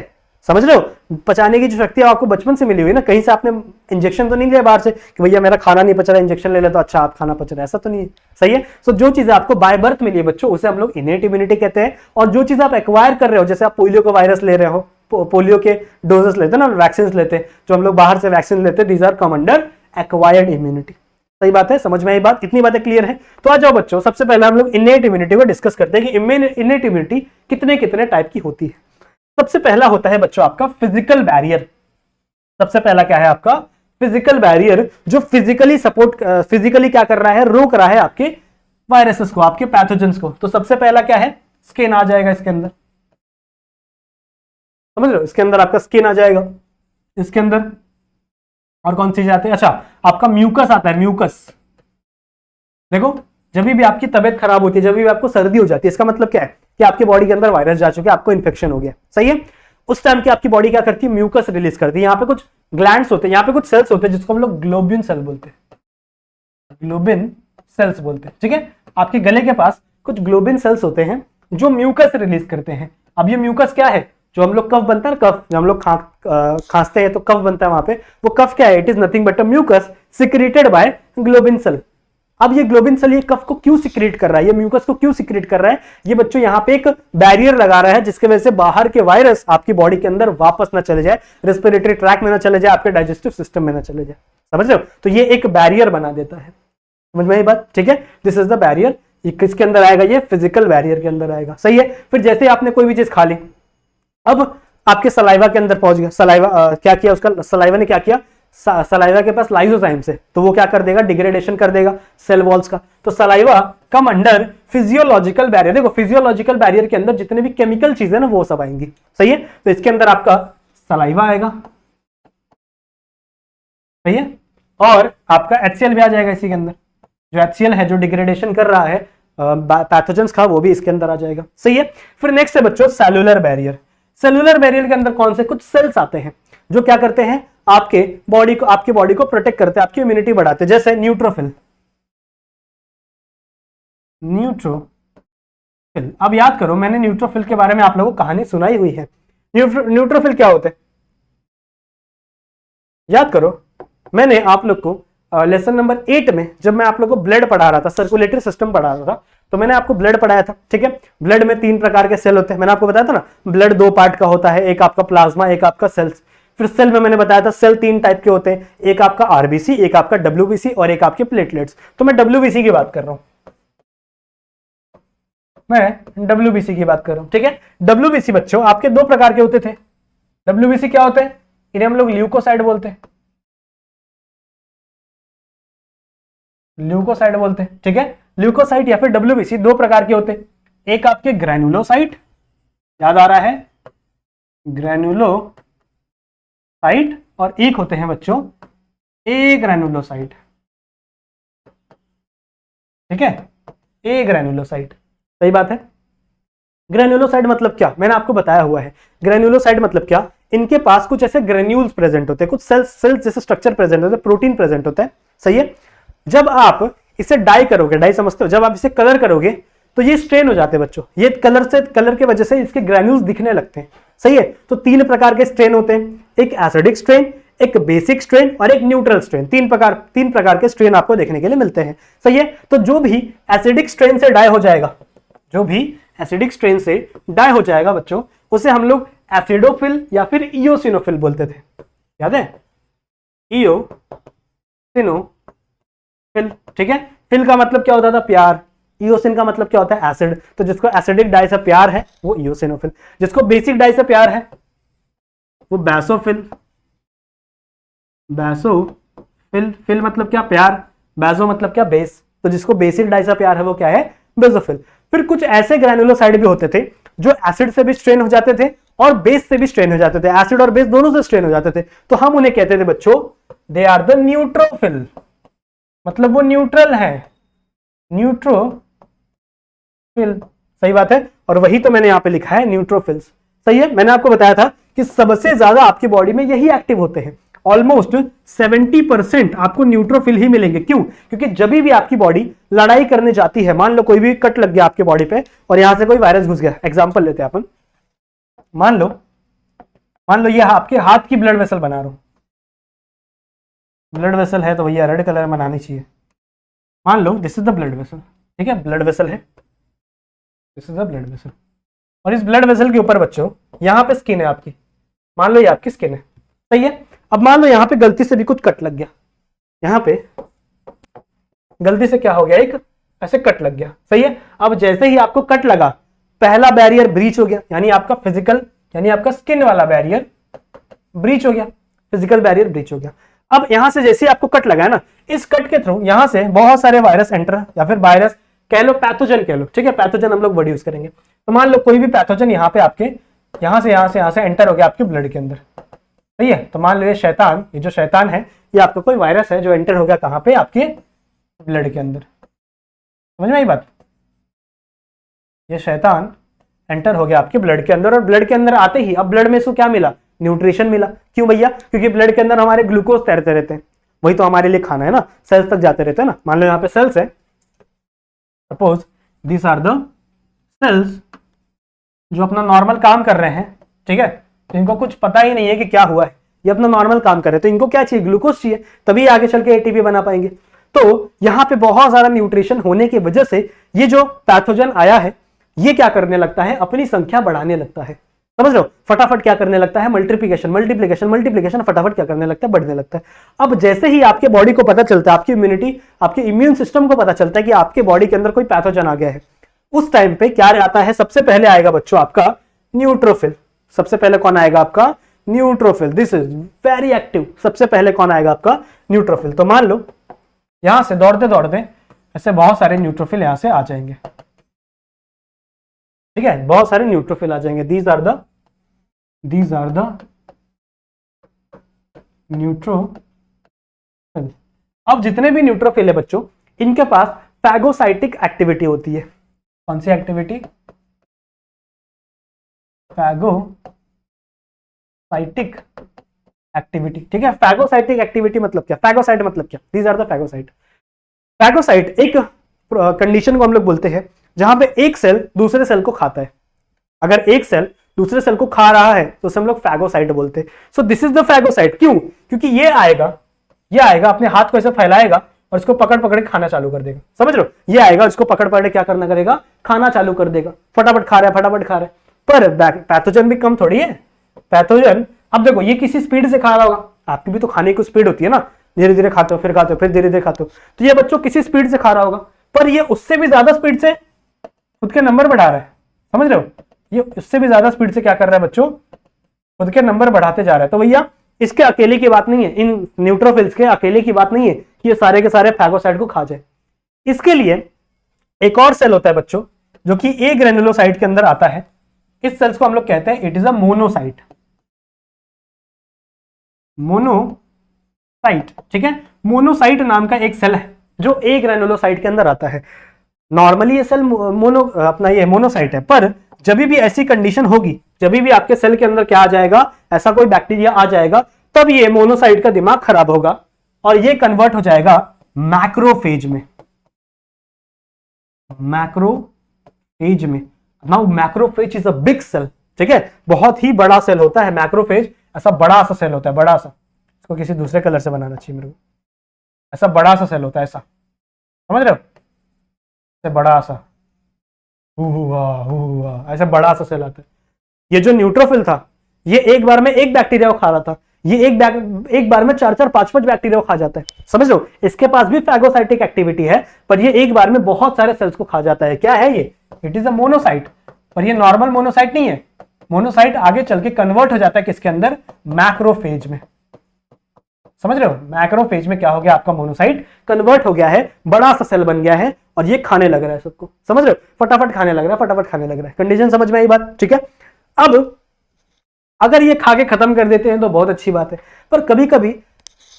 समझ रहे हो? पचाने की जो शक्ति है आपको बचपन से मिली हुई है ना, कहीं से आपने इंजेक्शन तो नहीं लिया बाहर से कि भैया मेरा खाना नहीं पच रहा, इंजेक्शन ले ले तो अच्छा आप खाना पच रहा है, ऐसा तो नहीं है। सही है। सो जो चीज आपको बाय बर्थ मिली है बच्चों, उसे हम लोग इनेट इम्यूनिटी कहते हैं। और जो चीज आप एक्वायर कर रहे हो, जैसे आप पोलियो का वायरस ले रहे हो, पोलियो के डोजेस लेते हैं ना, वैक्सीन लेते हैं, जो हम लोग बाहर से वैक्सीन लेते हैं, these are come under acquired immunity. सही बात है, समझ में आई बात? इतनी बातें क्लियर है? तो आ जाओ बच्चों, सबसे पहले हम लोग इनेट इम्यूनिटी को डिस्कस करते हैं कि इनेट इम्यूनिटी कितने कितने टाइप की होती है। सबसे पहला होता है बच्चों आपका फिजिकल बैरियर। सबसे पहला क्या है आपका? फिजिकल बैरियर, जो फिजिकली क्या कर रहा है? रोक रहा है आपके वायरसेस को, आपके पैथोजेंस को। तो सबसे पहला क्या है? स्किन आ जाएगा इसके अंदर। समझ लो, इसके अंदर आपका स्किन आ जाएगा। इसके अंदर और कौन सी जाती है? अच्छा, आपका म्यूकस आता है। म्यूकस देखो, जब भी आपकी तबियत खराब होती है, जब भी आपको सर्दी हो जाती है, इसका मतलब क्या है? कि आपकी बॉडी के अंदर वायरस जा चुके हैं, आपको इन्फेक्शन हो गया। सही है। उस टाइम की आपकी बॉडी क्या करती है, म्यूकस रिलीज करती है। यहाँ पे कुछ ग्लैंड्स होते हैं, यहाँ पे कुछ सेल्स होते हैं जिसको हम लोग ग्लोबिन सेल बोलते हैं, ग्लोबिन सेल्स बोलते हैं, ठीक है। आपके गले के पास कुछ ग्लोबिन सेल्स होते हैं जो म्यूकस रिलीज करते हैं। अब ये म्यूकस क्या है, जो हम लोग कफ बनता है ना, कफ जब हम लोग खांसते हैं तो कफ बनता है वहां पे, वो कफ क्या है, it is nothing but a mucus secreted by globin cell. अब ये ग्लोबिन सेल ये कफ को क्यों सिक्रेट कर रहा है, ये म्यूकस को क्यों सिक्रेट कर रहा है, ये बच्चों यहाँ पे एक बैरियर लगा रहा है जिसके वजह से बाहर के वायरस आपकी बॉडी के अंदर वापस ना चले जाए, रेस्पिरेटरी ट्रैक में ना चले जाए, आपके डाइजेस्टिव सिस्टम में ना चले जाए, समझ रहे हो। तो ये एक बैरियर बना देता है, समझ में आई बात, ठीक है। This is the barrier. ये किसके अंदर आएगा, ये फिजिकल बैरियर के अंदर आएगा, सही है। फिर जैसे आपने कोई भी चीज खा ली, अब आपके सलाइवा के अंदर पहुंच गया, सलाइवा क्या किया, उसका सलाइवा ने क्या किया, सलाइवा के पास लाइसोजाइम्स है, तो वो क्या कर देगा, डिग्रेडेशन कर देगा सेल वॉल्स का। तो saliva come under physiological barrier. देखो फिजियोलॉजिकल बैरियर के अंदर जितने भी केमिकल चीजें ना वो सब आएंगी, सही है। तो इसके अंदर आपका सलाइवा आएगा, सही है, और आपका HCl भी आ जाएगा इसी के अंदर। जो HCl है जो डिग्रेडेशन कर रहा है पैथोजेंस का, वो भी इसके अंदर आ जाएगा, सही है। फिर नेक्स्ट है बच्चों सेलुलर बैरियर। सेलुलर बैरियर के अंदर कौन से कुछ सेल्स आते हैं जो क्या करते हैं, आपके बॉडी को प्रोटेक्ट करते हैं, आपकी इम्यूनिटी बढ़ाते हैं, जैसे न्यूट्रोफिल। अब याद करो, मैंने न्यूट्रोफिल के बारे में आप लोगों को कहानी सुनाई हुई है। न्यूट्रोफिल क्या होते हैं, याद करो, मैंने आप लोग को लेसन नंबर 8 में जब मैं आप लोग को ब्लड पढ़ा रहा था, सर्कुलेटरी सिस्टम पढ़ा रहा था, तो मैंने आपको ब्लड पढ़ाया था, ठीक है। ब्लड में 3 प्रकार के सेल होते हैं, मैंने आपको बताया था ना, ब्लड 2 पार्ट का होता है, एक आपका प्लाज्मा, एक आपका सेल्स। फिर सेल में मैंने बताया था सेल 3 टाइप के होते हैं, एक आपका आरबीसी, एक आपका डब्ल्यूबीसी और एक आपके प्लेटलेट्स। तो मैं डब्ल्यूबीसी की बात कर रहा हूं, मैं डब्ल्यूबीसी की बात कर रहा हूं, ठीक है। डब्ल्यूबीसी बच्चों आपके 2 प्रकार के होते थे। डब्ल्यूबीसी क्या होते हैं, इन्हें हम लोग ल्यूकोसाइड बोलते हैं, ल्यूकोसाइड बोलते हैं, ठीक है। ल्यूकोसाइट या फिर डब्ल्यूबीसी 2 प्रकार के होते हैं, एक आपके ग्रैनुलोसाइट, याद आ रहा है, ग्रैनुलोसाइट, और एक होते हैं बच्चों ए ग्रैनुलोसाइट, ठीक है, ए ग्रैनुलोसाइट, सही बात है। ग्रैनुलोसाइट मतलब क्या, मैंने आपको बताया हुआ है। ग्रैनुलोसाइट मतलब क्या, इनके पास कुछ ऐसे ग्रेन्यूल्स प्रेजेंट होते हैं, कुछ सेल्स जैसे स्ट्रक्चर प्रेजेंट होते हैं, प्रोटीन प्रेजेंट होता है, सही है। जब आप इसे डाई करोगे, डाई समझते हो, जब आप इसे कलर करोगे तो ये स्ट्रेन हो जाते हैं बच्चों, ये कलर के वजह से इसके ग्रैन्यूल्स दिखने लगते हैं, सही है। तो 3 प्रकार के स्ट्रेन होते हैं, एक एसिडिक स्ट्रेन, एक बेसिक स्ट्रेन और एक न्यूट्रल स्ट्रेन। 3 प्रकार के स्ट्रेन आपको देखने के लिए मिलते हैं, सही है। तो जो भी एसिडिक स्ट्रेन से डाई हो जाएगा, जो भी एसिडिक स्ट्रेन से डाई हो जाएगा बच्चों, उसे हम लोग एसिडोफिल या फिर इओसिनोफिल बोलते थे, याद है, इओसिनोफिल, ठीक है। फिल का मतलब क्या होता था, प्यार। इओसिन का मतलब क्या होता है, एसिड। तो जिसको एसिडिक डाई से प्यार है वो इओसिनोफिल, जिसको बेसिक डाई से प्यार है वो बैसोफिल। बैसोफिल, फिल मतलब क्या, प्यार, बैसो मतलब क्या, बेस। तो जिसको बेसिक डाई से प्यार है वो क्या है, बेसोफिल। फिर कुछ ऐसे ग्रैनुलोसाइड भी होते थे जो एसिड से भी स्ट्रेन हो जाते थे और बेस से भी स्ट्रेन हो जाते थे, एसिड और बेस दोनों से स्ट्रेन हो जाते थे, तो हम उन्हें कहते थे बच्चों, दे आर द न्यूट्रोफिल, मतलब वो न्यूट्रल है, न्यूट्रोफिल, सही बात है। और वही तो मैंने यहां पे लिखा है न्यूट्रोफिल्स, सही है। मैंने आपको बताया था कि सबसे ज्यादा आपकी बॉडी में यही एक्टिव होते हैं, ऑलमोस्ट 70% आपको न्यूट्रोफिल ही मिलेंगे। क्यों, क्योंकि जब भी आपकी बॉडी लड़ाई करने जाती है, मान लो कोई भी कट लग गया आपके बॉडी पे और यहां से कोई वायरस घुस गया, एग्जांपल लेते हैं अपन, मान लो ये आपके हाथ की ब्लड वेसल बना रहा हूं, ब्लड वेसल है तो भैया रेड कलर में बनानी चाहिए। मान लो this is the blood vessel, ठीक है, ब्लड वेसल है, this is the blood vessel, और इस ब्लड वेसल के ऊपर बच्चों यहां पे स्किन है आपकी, मान लो ये आपकी स्किन है, सही है। अब मान लो यहां पे गलती से भी कुछ कट लग गया, यहां पे गलती से क्या हो गया, एक ऐसे कट लग गया, सही है। अब जैसे ही आपको कट लगा, पहला बैरियर ब्रीच हो गया, यानी आपका फिजिकल, यानी आपका स्किन वाला बैरियर ब्रीच हो गया, फिजिकल बैरियर ब्रीच हो गया। अब यहां से जैसे आपको कट लगा है ना, इस कट के थ्रू यहां से बहुत सारे वायरस एंटर, या फिर वायरस कह लो, पैथोजन कह लो, ठीक है, पैथोजन हम लोग वर्ड यूज करेंगे। तो मान लो कोई भी पैथोजन यहाँ पे आपके यहां से एंटर हो गया आपके ब्लड के अंदर, सही है। तो मान लो ये शैतान, ये जो शैतान है, ये आपका कोई वायरस है जो एंटर हो गया कहां पे, आपके ब्लड के अंदर, समझ में आई बात। ये शैतान एंटर हो गया आपके ब्लड के अंदर, और ब्लड के अंदर आते ही अब ब्लड में इसको क्या मिला, न्यूट्रिशन मिला। क्यों भैया, क्योंकि ब्लड के अंदर हमारे ग्लूकोज तैरते रहते हैं, वही तो हमारे लिए खाना है ना, सेल्स तक जाते रहते हैं ना। मान लो यहाँ पे सेल्स है, suppose this are the cells जो अपना नॉर्मल काम कर रहे हैं, ठीक है, तो इनको कुछ पता ही नहीं है कि क्या हुआ है, ये अपना नॉर्मल काम कर रहे हैं, तो इनको क्या चाहिए, ग्लूकोज चाहिए, तभी आगे चल के एटीपी बना पाएंगे। तो यहाँ पे बहुत सारा न्यूट्रिशन होने की वजह से ये जो पैथोजन आया है ये क्या करने लगता है, अपनी संख्या बढ़ाने लगता है। समझ लो, फटाफट क्या करने लगता है, मल्टीप्लिकेशन मल्टीप्लिकेशन मल्टीप्लिकेशन, फटाफट क्या करने लगता है, बढ़ने लगता है। अब जैसे ही आपके बॉडी को पता चलता है, आपकी इम्यूनिटी, आपके इम्यून सिस्टम को पता चलता है कि आपके बॉडी के अंदर कोई पैथोजन आ गया है, उस टाइम पे क्या आता है, सबसे पहले आएगा बच्चों आपका न्यूट्रोफिल। सबसे पहले कौन आएगा आपका, neutrophil. This is very active. सबसे पहले कौन आएगा आपका, न्यूट्रोफिल। तो मान लो यहां से दौड़ते दौड़ते ऐसे बहुत सारे न्यूट्रोफिल यहां से आ जाएंगे, ठीक है, बहुत सारे न्यूट्रोफिल आ जाएंगे। These are the neutrophil. अब जितने भी न्यूट्रोफिल है बच्चों, इनके पास फैगोसाइटिक एक्टिविटी होती है। कौन सी एक्टिविटी, फैगोसाइटिक एक्टिविटी, ठीक है। फैगोसाइटिक एक्टिविटी मतलब क्या, फैगोसाइट मतलब क्या, these are the phagocyte. Phagocyte एक कंडीशन को हम लोग बोलते हैं जहां पे एक सेल दूसरे सेल को खाता है। अगर एक सेल दूसरे सेल को खा रहा है तो उसे हम लोग फैगोसाइट बोलते हैं। So this is the phagocyte. क्यों, क्योंकि ये आएगा अपने हाथ को ऐसे फैलाएगा और इसको पकड़ पकड़ के खाना चालू कर देगा। समझ लो, ये आएगा, इसको पकड़ पकड़ क्या करना करेगा, खाना चालू कर देगा। फटाफट खा रहा है, फटाफट खा रहा है। पर पैथोजन भी कम थोड़ी है। पैथोजन, अब देखो, ये किसी स्पीड से खा रहा होगा, आपकी भी तो खाने की स्पीड होती है ना, धीरे धीरे खाते हो, फिर खाते हो, फिर धीरे धीरे खाते हो। तो ये बच्चों किसी स्पीड से खा रहा होगा, पर ये उससे भी ज्यादा स्पीड से खुद के नंबर बढ़ा रहा है। समझ रहे हो, ये उससे भी ज्यादा स्पीड से क्या कर रहा है बच्चों, खुद के नंबर बढ़ाते जा रहा है। तो भैया इसके अकेले की बात नहीं है, इन न्यूट्रोफिल्स के अकेले की बात नहीं है कि ये सारे के सारे फैगोसाइट को खा जाए। इसके लिए एक और सेल होता है बच्चों जो कि ए ग्रेनुलोसाइट के अंदर आता है। इस सेल्स को हम लोग कहते हैं it is a monocyte. Monocyte, ठीक है। मोनोसाइट नाम का एक सेल है जो ए ग्रेनुलोसाइट के अंदर आता है। नॉर्मली ये सेल ये मोनोसाइट है, पर जब भी ऐसी कंडीशन होगी, जब भी आपके सेल के अंदर क्या आ जाएगा, ऐसा कोई बैक्टीरिया आ जाएगा, तब ये मोनोसाइट का दिमाग खराब होगा और ये कन्वर्ट हो जाएगा मैक्रोफेज में। मैक्रोफेज में। Now macrophage is a big cell, ठीक है, बहुत ही बड़ा सेल होता है मैक्रोफेज। ऐसा बड़ा सा सेल होता है, बड़ा सा, इसको किसी दूसरे कलर से बनाना चाहिए मेरे को। ऐसा बड़ा सा सेल होता है, ऐसा, समझ रहे हो, ऐसे बड़ा सा, ऐसा बड़ा सा सेल आता है। ये जो न्यूट्रोफिल था, ये एक बार में एक बैक्टीरिया को खा रहा था, ये एक बार में 4-4, 5-5 बैक्टीरिया को खा जाता है। समझ लो, इसके पास भी फैगोसाइटिक एक्टिविटी है, पर ये एक बार में बहुत सारे सेल्स को खा जाता है। क्या है ये, इट इज अ मोनोसाइट। पर ये नॉर्मल मोनोसाइट नहीं है। मोनोसाइट आगे चल के कन्वर्ट हो जाता है किसके अंदर, मैक्रोफेज में। समझ रहे हो, मैक्रोफेज में क्या हो गया, आपका मोनोसाइट कन्वर्ट हो गया है, बड़ा सा सेल बन गया है और ये खाने लग रहा है सबको। समझ रहे हो, फटाफट खाने लग रहा है, फटाफट खाने लग रहा है। कंडीशन समझ में आई बात, ठीक है। अब अगर ये खा के खत्म कर देते हैं तो बहुत अच्छी बात है, पर कभी कभी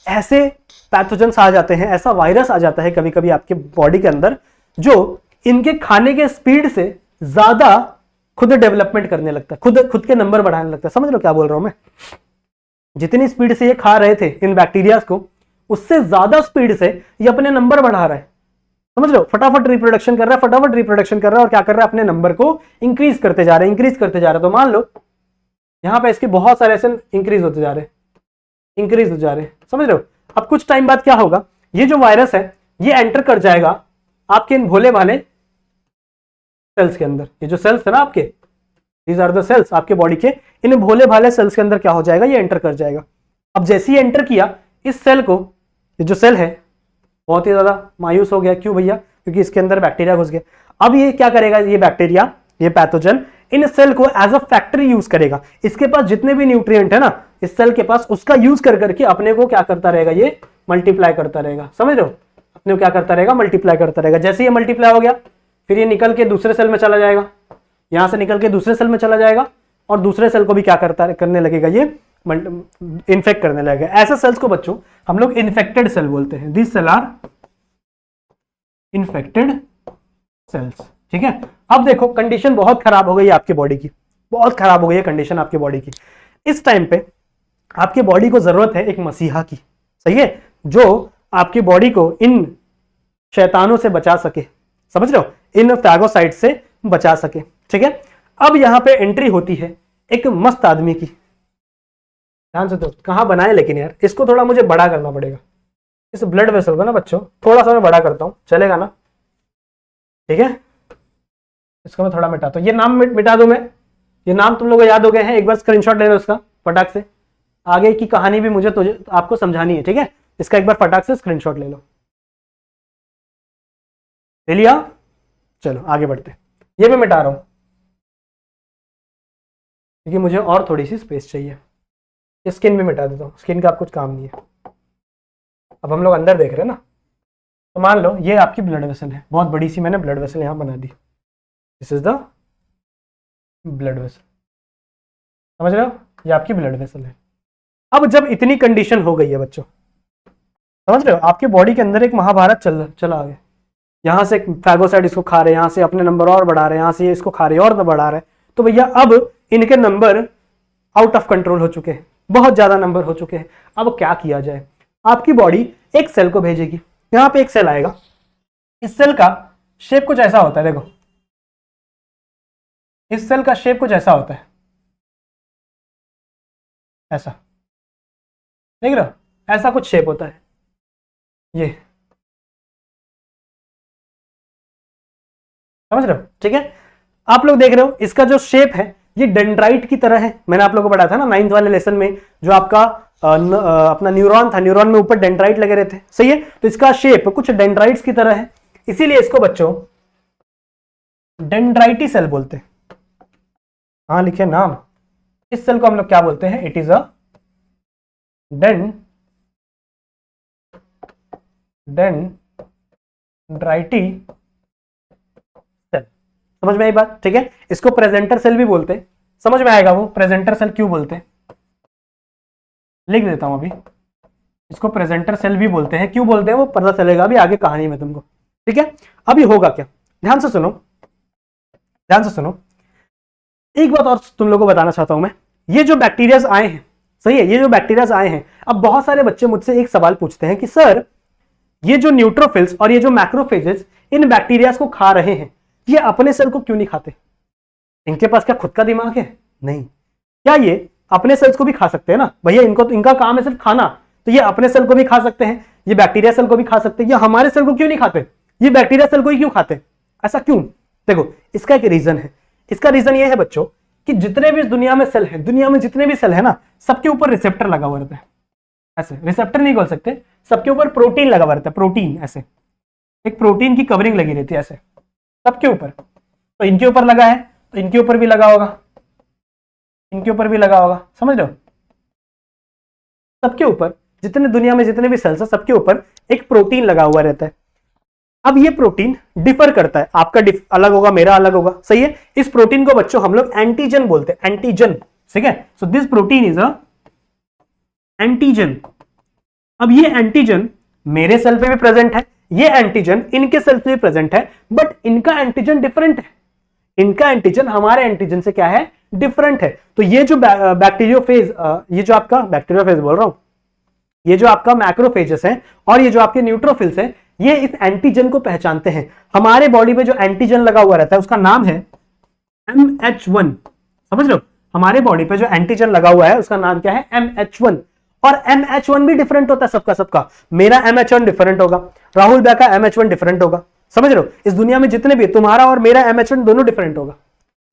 ऐसे पैथोजेंस आ जाते हैं, ऐसा वायरस आ जाता है कभी कभी आपके बॉडी के अंदर, जो इनके खाने के स्पीड से ज्यादा खुद डेवलपमेंट करने लगता है, खुद के नंबर बढ़ाने लगता है। समझ लो क्या बोल रहा हूं मैं, जितनी स्पीड से ये खा रहे थे इन बैक्टीरियाज को, उससे ज्यादा स्पीड से ये अपने नंबर बढ़ा रहा है। समझ लो, फटाफट रिप्रोडक्शन कर रहा है, फटाफट रिप्रोडक्शन कर रहा है, और क्या कर रहा है, अपने नंबर को इंक्रीज करते जा रहे हैं, इंक्रीज करते जा रहे हैं। तो मान लो यहां पे इसके बहुत सारे ऐसे इंक्रीज होते जा रहे हैं, इंक्रीज हो जा रहे हैं। समझ रहे हो, अब कुछ टाइम बाद क्या होगा, ये जो वायरस है ये एंटर कर जाएगा आपके इन भोले भाले सेल्स के अंदर। ये जो सेल्स है ना आपके, दीज आर द सेल्स आपके बॉडी के, इन भोले भाले सेल्स के अंदर क्या हो जाएगा, ये एंटर कर जाएगा। अब जैसे ही एंटर किया, इस सेल को, ये जो सेल है बहुत ही ज्यादा मायूस हो गया। क्यों भैया, क्योंकि इसके अंदर बैक्टीरिया घुस गया। अब ये क्या करेगा, ये बैक्टीरिया, ये पैथोजन इन सेल को एज अ फैक्ट्री यूज करेगा। इसके पास जितने भी न्यूट्रिएंट है ना इस सेल के पास, उसका यूज कर करके अपने को क्या करता रहेगा, ये मल्टीप्लाई करता रहेगा। समझ रहे हो, अपने को क्या करता रहेगा, मल्टीप्लाई करता रहेगा। जैसे ये मल्टीप्लाई हो गया, फिर ये निकल के दूसरे सेल में चला जाएगा, यहां से निकल के दूसरे सेल में चला जाएगा, और दूसरे सेल को भी क्या करने लगेगा, ये इन्फेक्ट करने लगेगा। ऐसे सेल्स को बच्चों हम लोग इन्फेक्टेड सेल बोलते हैं। This cell are infected cells, ठीक है। अब देखो कंडीशन बहुत खराब हो गई है आपकी बॉडी की, बहुत खराब हो गई है कंडीशन आपकी बॉडी की। इस टाइम पे आपकी बॉडी को जरूरत है एक मसीहा की, सही है, जो आपकी बॉडी को इन शैतानों से बचा सके, समझ रहे हो, इन फैगोसाइट से बचा सके, ठीक है। अब यहां पे एंट्री होती है एक मस्त आदमी की, ध्यान से दोस्त कहां बनाए, लेकिन यार इसको थोड़ा मुझे बड़ा करना पड़ेगा, इस ब्लड वेसल को ना बच्चों थोड़ा सा मैं बड़ा करता हूं, चलेगा ना, ठीक है। इसको मैं थोड़ा मिटाता हूं, ये नाम मिटा दूं मैं, ये नाम तुम लोगों को याद हो गए हैं, एक बार स्क्रीनशॉट ले लो इसका फटाक से, आगे की कहानी भी मुझे तुझे आपको समझानी है, ठीक है। इसका एक बार फटाक से स्क्रीनशॉट ले लो, ले लिया, चलो आगे बढ़ते। ये मैं मिटा रहा हूं क्योंकि मुझे और थोड़ी सी स्पेस चाहिए। स्किन भी मिटा देता हूँ, स्किन का आप कुछ काम नहीं है। अब हम लोग अंदर देख रहे हैं ना, तो मान लो ये आपकी ब्लड वेसल है, बहुत बड़ी सी मैंने ब्लड वेसल यहाँ बना दी, this is the blood vessel, समझ रहे हो, ये आपकी ब्लड वेसल है। अब जब इतनी कंडीशन हो गई है बच्चों, समझ रहे हो, आपके बॉडी के अंदर एक महाभारत चला आ गया, यहाँ से फैगोसाइड इसको खा रहे हैं, यहाँ से अपने नंबर और बढ़ा रहे हैं, यहाँ से इसको खा रहे हैं और बढ़ा रहे हैं, तो भैया अब इनके नंबर आउट ऑफ कंट्रोल हो चुके हैं, बहुत ज्यादा नंबर हो चुके हैं। अब क्या किया जाए, आपकी बॉडी एक सेल को भेजेगी, यहां पे एक सेल आएगा, इस सेल का शेप कुछ ऐसा होता है, देखो इस सेल का शेप कुछ ऐसा होता है, ऐसा देख रहे हो, ऐसा कुछ शेप होता है, ये समझ रहे हो, ठीक है। आप लोग देख रहे हो इसका जो शेप है ये डेंड्राइट की तरह है, मैंने आप लोगों को पढ़ाया था ना 9th वाले लेसन में, जो आपका अपना न्यूरॉन था, न्यूरॉन में ऊपर डेंड्राइट लगे रहते हैं, सही है, तो इसका शेप कुछ डेंड्राइट्स की तरह है, इसीलिए इसको बच्चों डेंड्राइटी सेल बोलते हैं। हाँ लिखे नाम, इस सेल को हम लोग क्या बोलते हैं, इट इज अ डेंड्राइटी सेल, समझ में आई बात, ठीक है। इसको प्रेजेंटर सेल भी बोलते हैं, समझ में आएगा वो प्रेजेंटर सेल क्यों बोलते हैं, लिख देता हूं अभी, इसको प्रेजेंटर सेल भी बोलते हैं, क्यों बोलते हैं वो पता चलेगा अभी आगे कहानी में तुमको, ठीक है। अभी होगा क्या, ध्यान से सुनो, ध्यान से सुनो, एक बात और तुम लोगों को बताना चाहता हूं मैं, ये जो बैक्टीरियाज आए हैं, सही है, ये जो बैक्टीरियाज आए हैं, अब बहुत सारे बच्चे मुझसे एक सवाल पूछते हैं कि सर ये जो न्यूट्रोफिल्स और ये जो मैक्रोफेजेस इन बैक्टीरियाज को खा रहे हैं, ये अपने सेल को क्यों नहीं खाते, इनके पास क्या खुद का दिमाग है, नहीं, क्या ये अपने सेल्स को भी खा सकते हैं ना भैया, इनको तो इनका काम है सिर्फ खाना, तो ये अपने सेल को भी खा सकते हैं, ये बैक्टीरिया सेल को भी खा सकते हैं, ये हमारे सेल को क्यों नहीं खाते, ये बैक्टीरिया सेल को ही क्यों खाते, ऐसा क्यों, देखो इसका एक रीजन है, इसका रीजन ये है बच्चों कि जितने भी इस दुनिया में सेल है, दुनिया में जितने भी सेल है ना, सबके ऊपर रिसेप्टर लगा हुआ रहता है, ऐसे रिसेप्टर नहीं बोल सकते, सबके ऊपर प्रोटीन लगा हुआ रहता है, प्रोटीन, ऐसे एक प्रोटीन की कवरिंग लगी रहती है ऐसे सबके ऊपर, तो इनके ऊपर लगा है तो इनके ऊपर भी लगा होगा, इनके ऊपर भी लगा होगा, समझ रहे हो, सबके ऊपर जितने दुनिया में जितने भी सेल्स है सबके ऊपर एक प्रोटीन लगा हुआ रहता है। अब ये प्रोटीन डिफर करता है, आपका अलग होगा, मेरा अलग होगा, सही है। इस प्रोटीन को बच्चों हम लोग एंटीजन बोलते हैं, एंटीजन, ठीक है। So this protein is a antigen. अब ये एंटीजन मेरे सेल पे भी प्रेजेंट है, ये एंटीजन इनके सेल पे भी प्रेजेंट है, बट इनका एंटीजन डिफरेंट है, इनका एंटीजन हमारे एंटीजन से क्या है, डिफरेंट है। तो ये जो बैक्टीरियोफेज, ये जो आपका बैक्टीरियोफेज बोल रहा हूं, ये जो आपका मैक्रोफेजेस है और ये जो आपके न्यूट्रोफिल्स है, ये इस एंटीजन को पहचानते हैं। हमारे बॉडी में जो एंटीजन लगा हुआ रहता है उसका नाम है MH1, समझ लो, हमारे बॉडी पे जो एंटीजन लगा हुआ है उसका नाम क्या है, MH1। और MH1 भी डिफरेंट होता है सबका सबका, मेरा MH1 डिफरेंट होगा, राहुल भैया का MH1 डिफरेंट होगा, समझ लो, इस दुनिया में जितने भी, तुम्हारा और मेरा MH1 दोनों डिफरेंट होगा,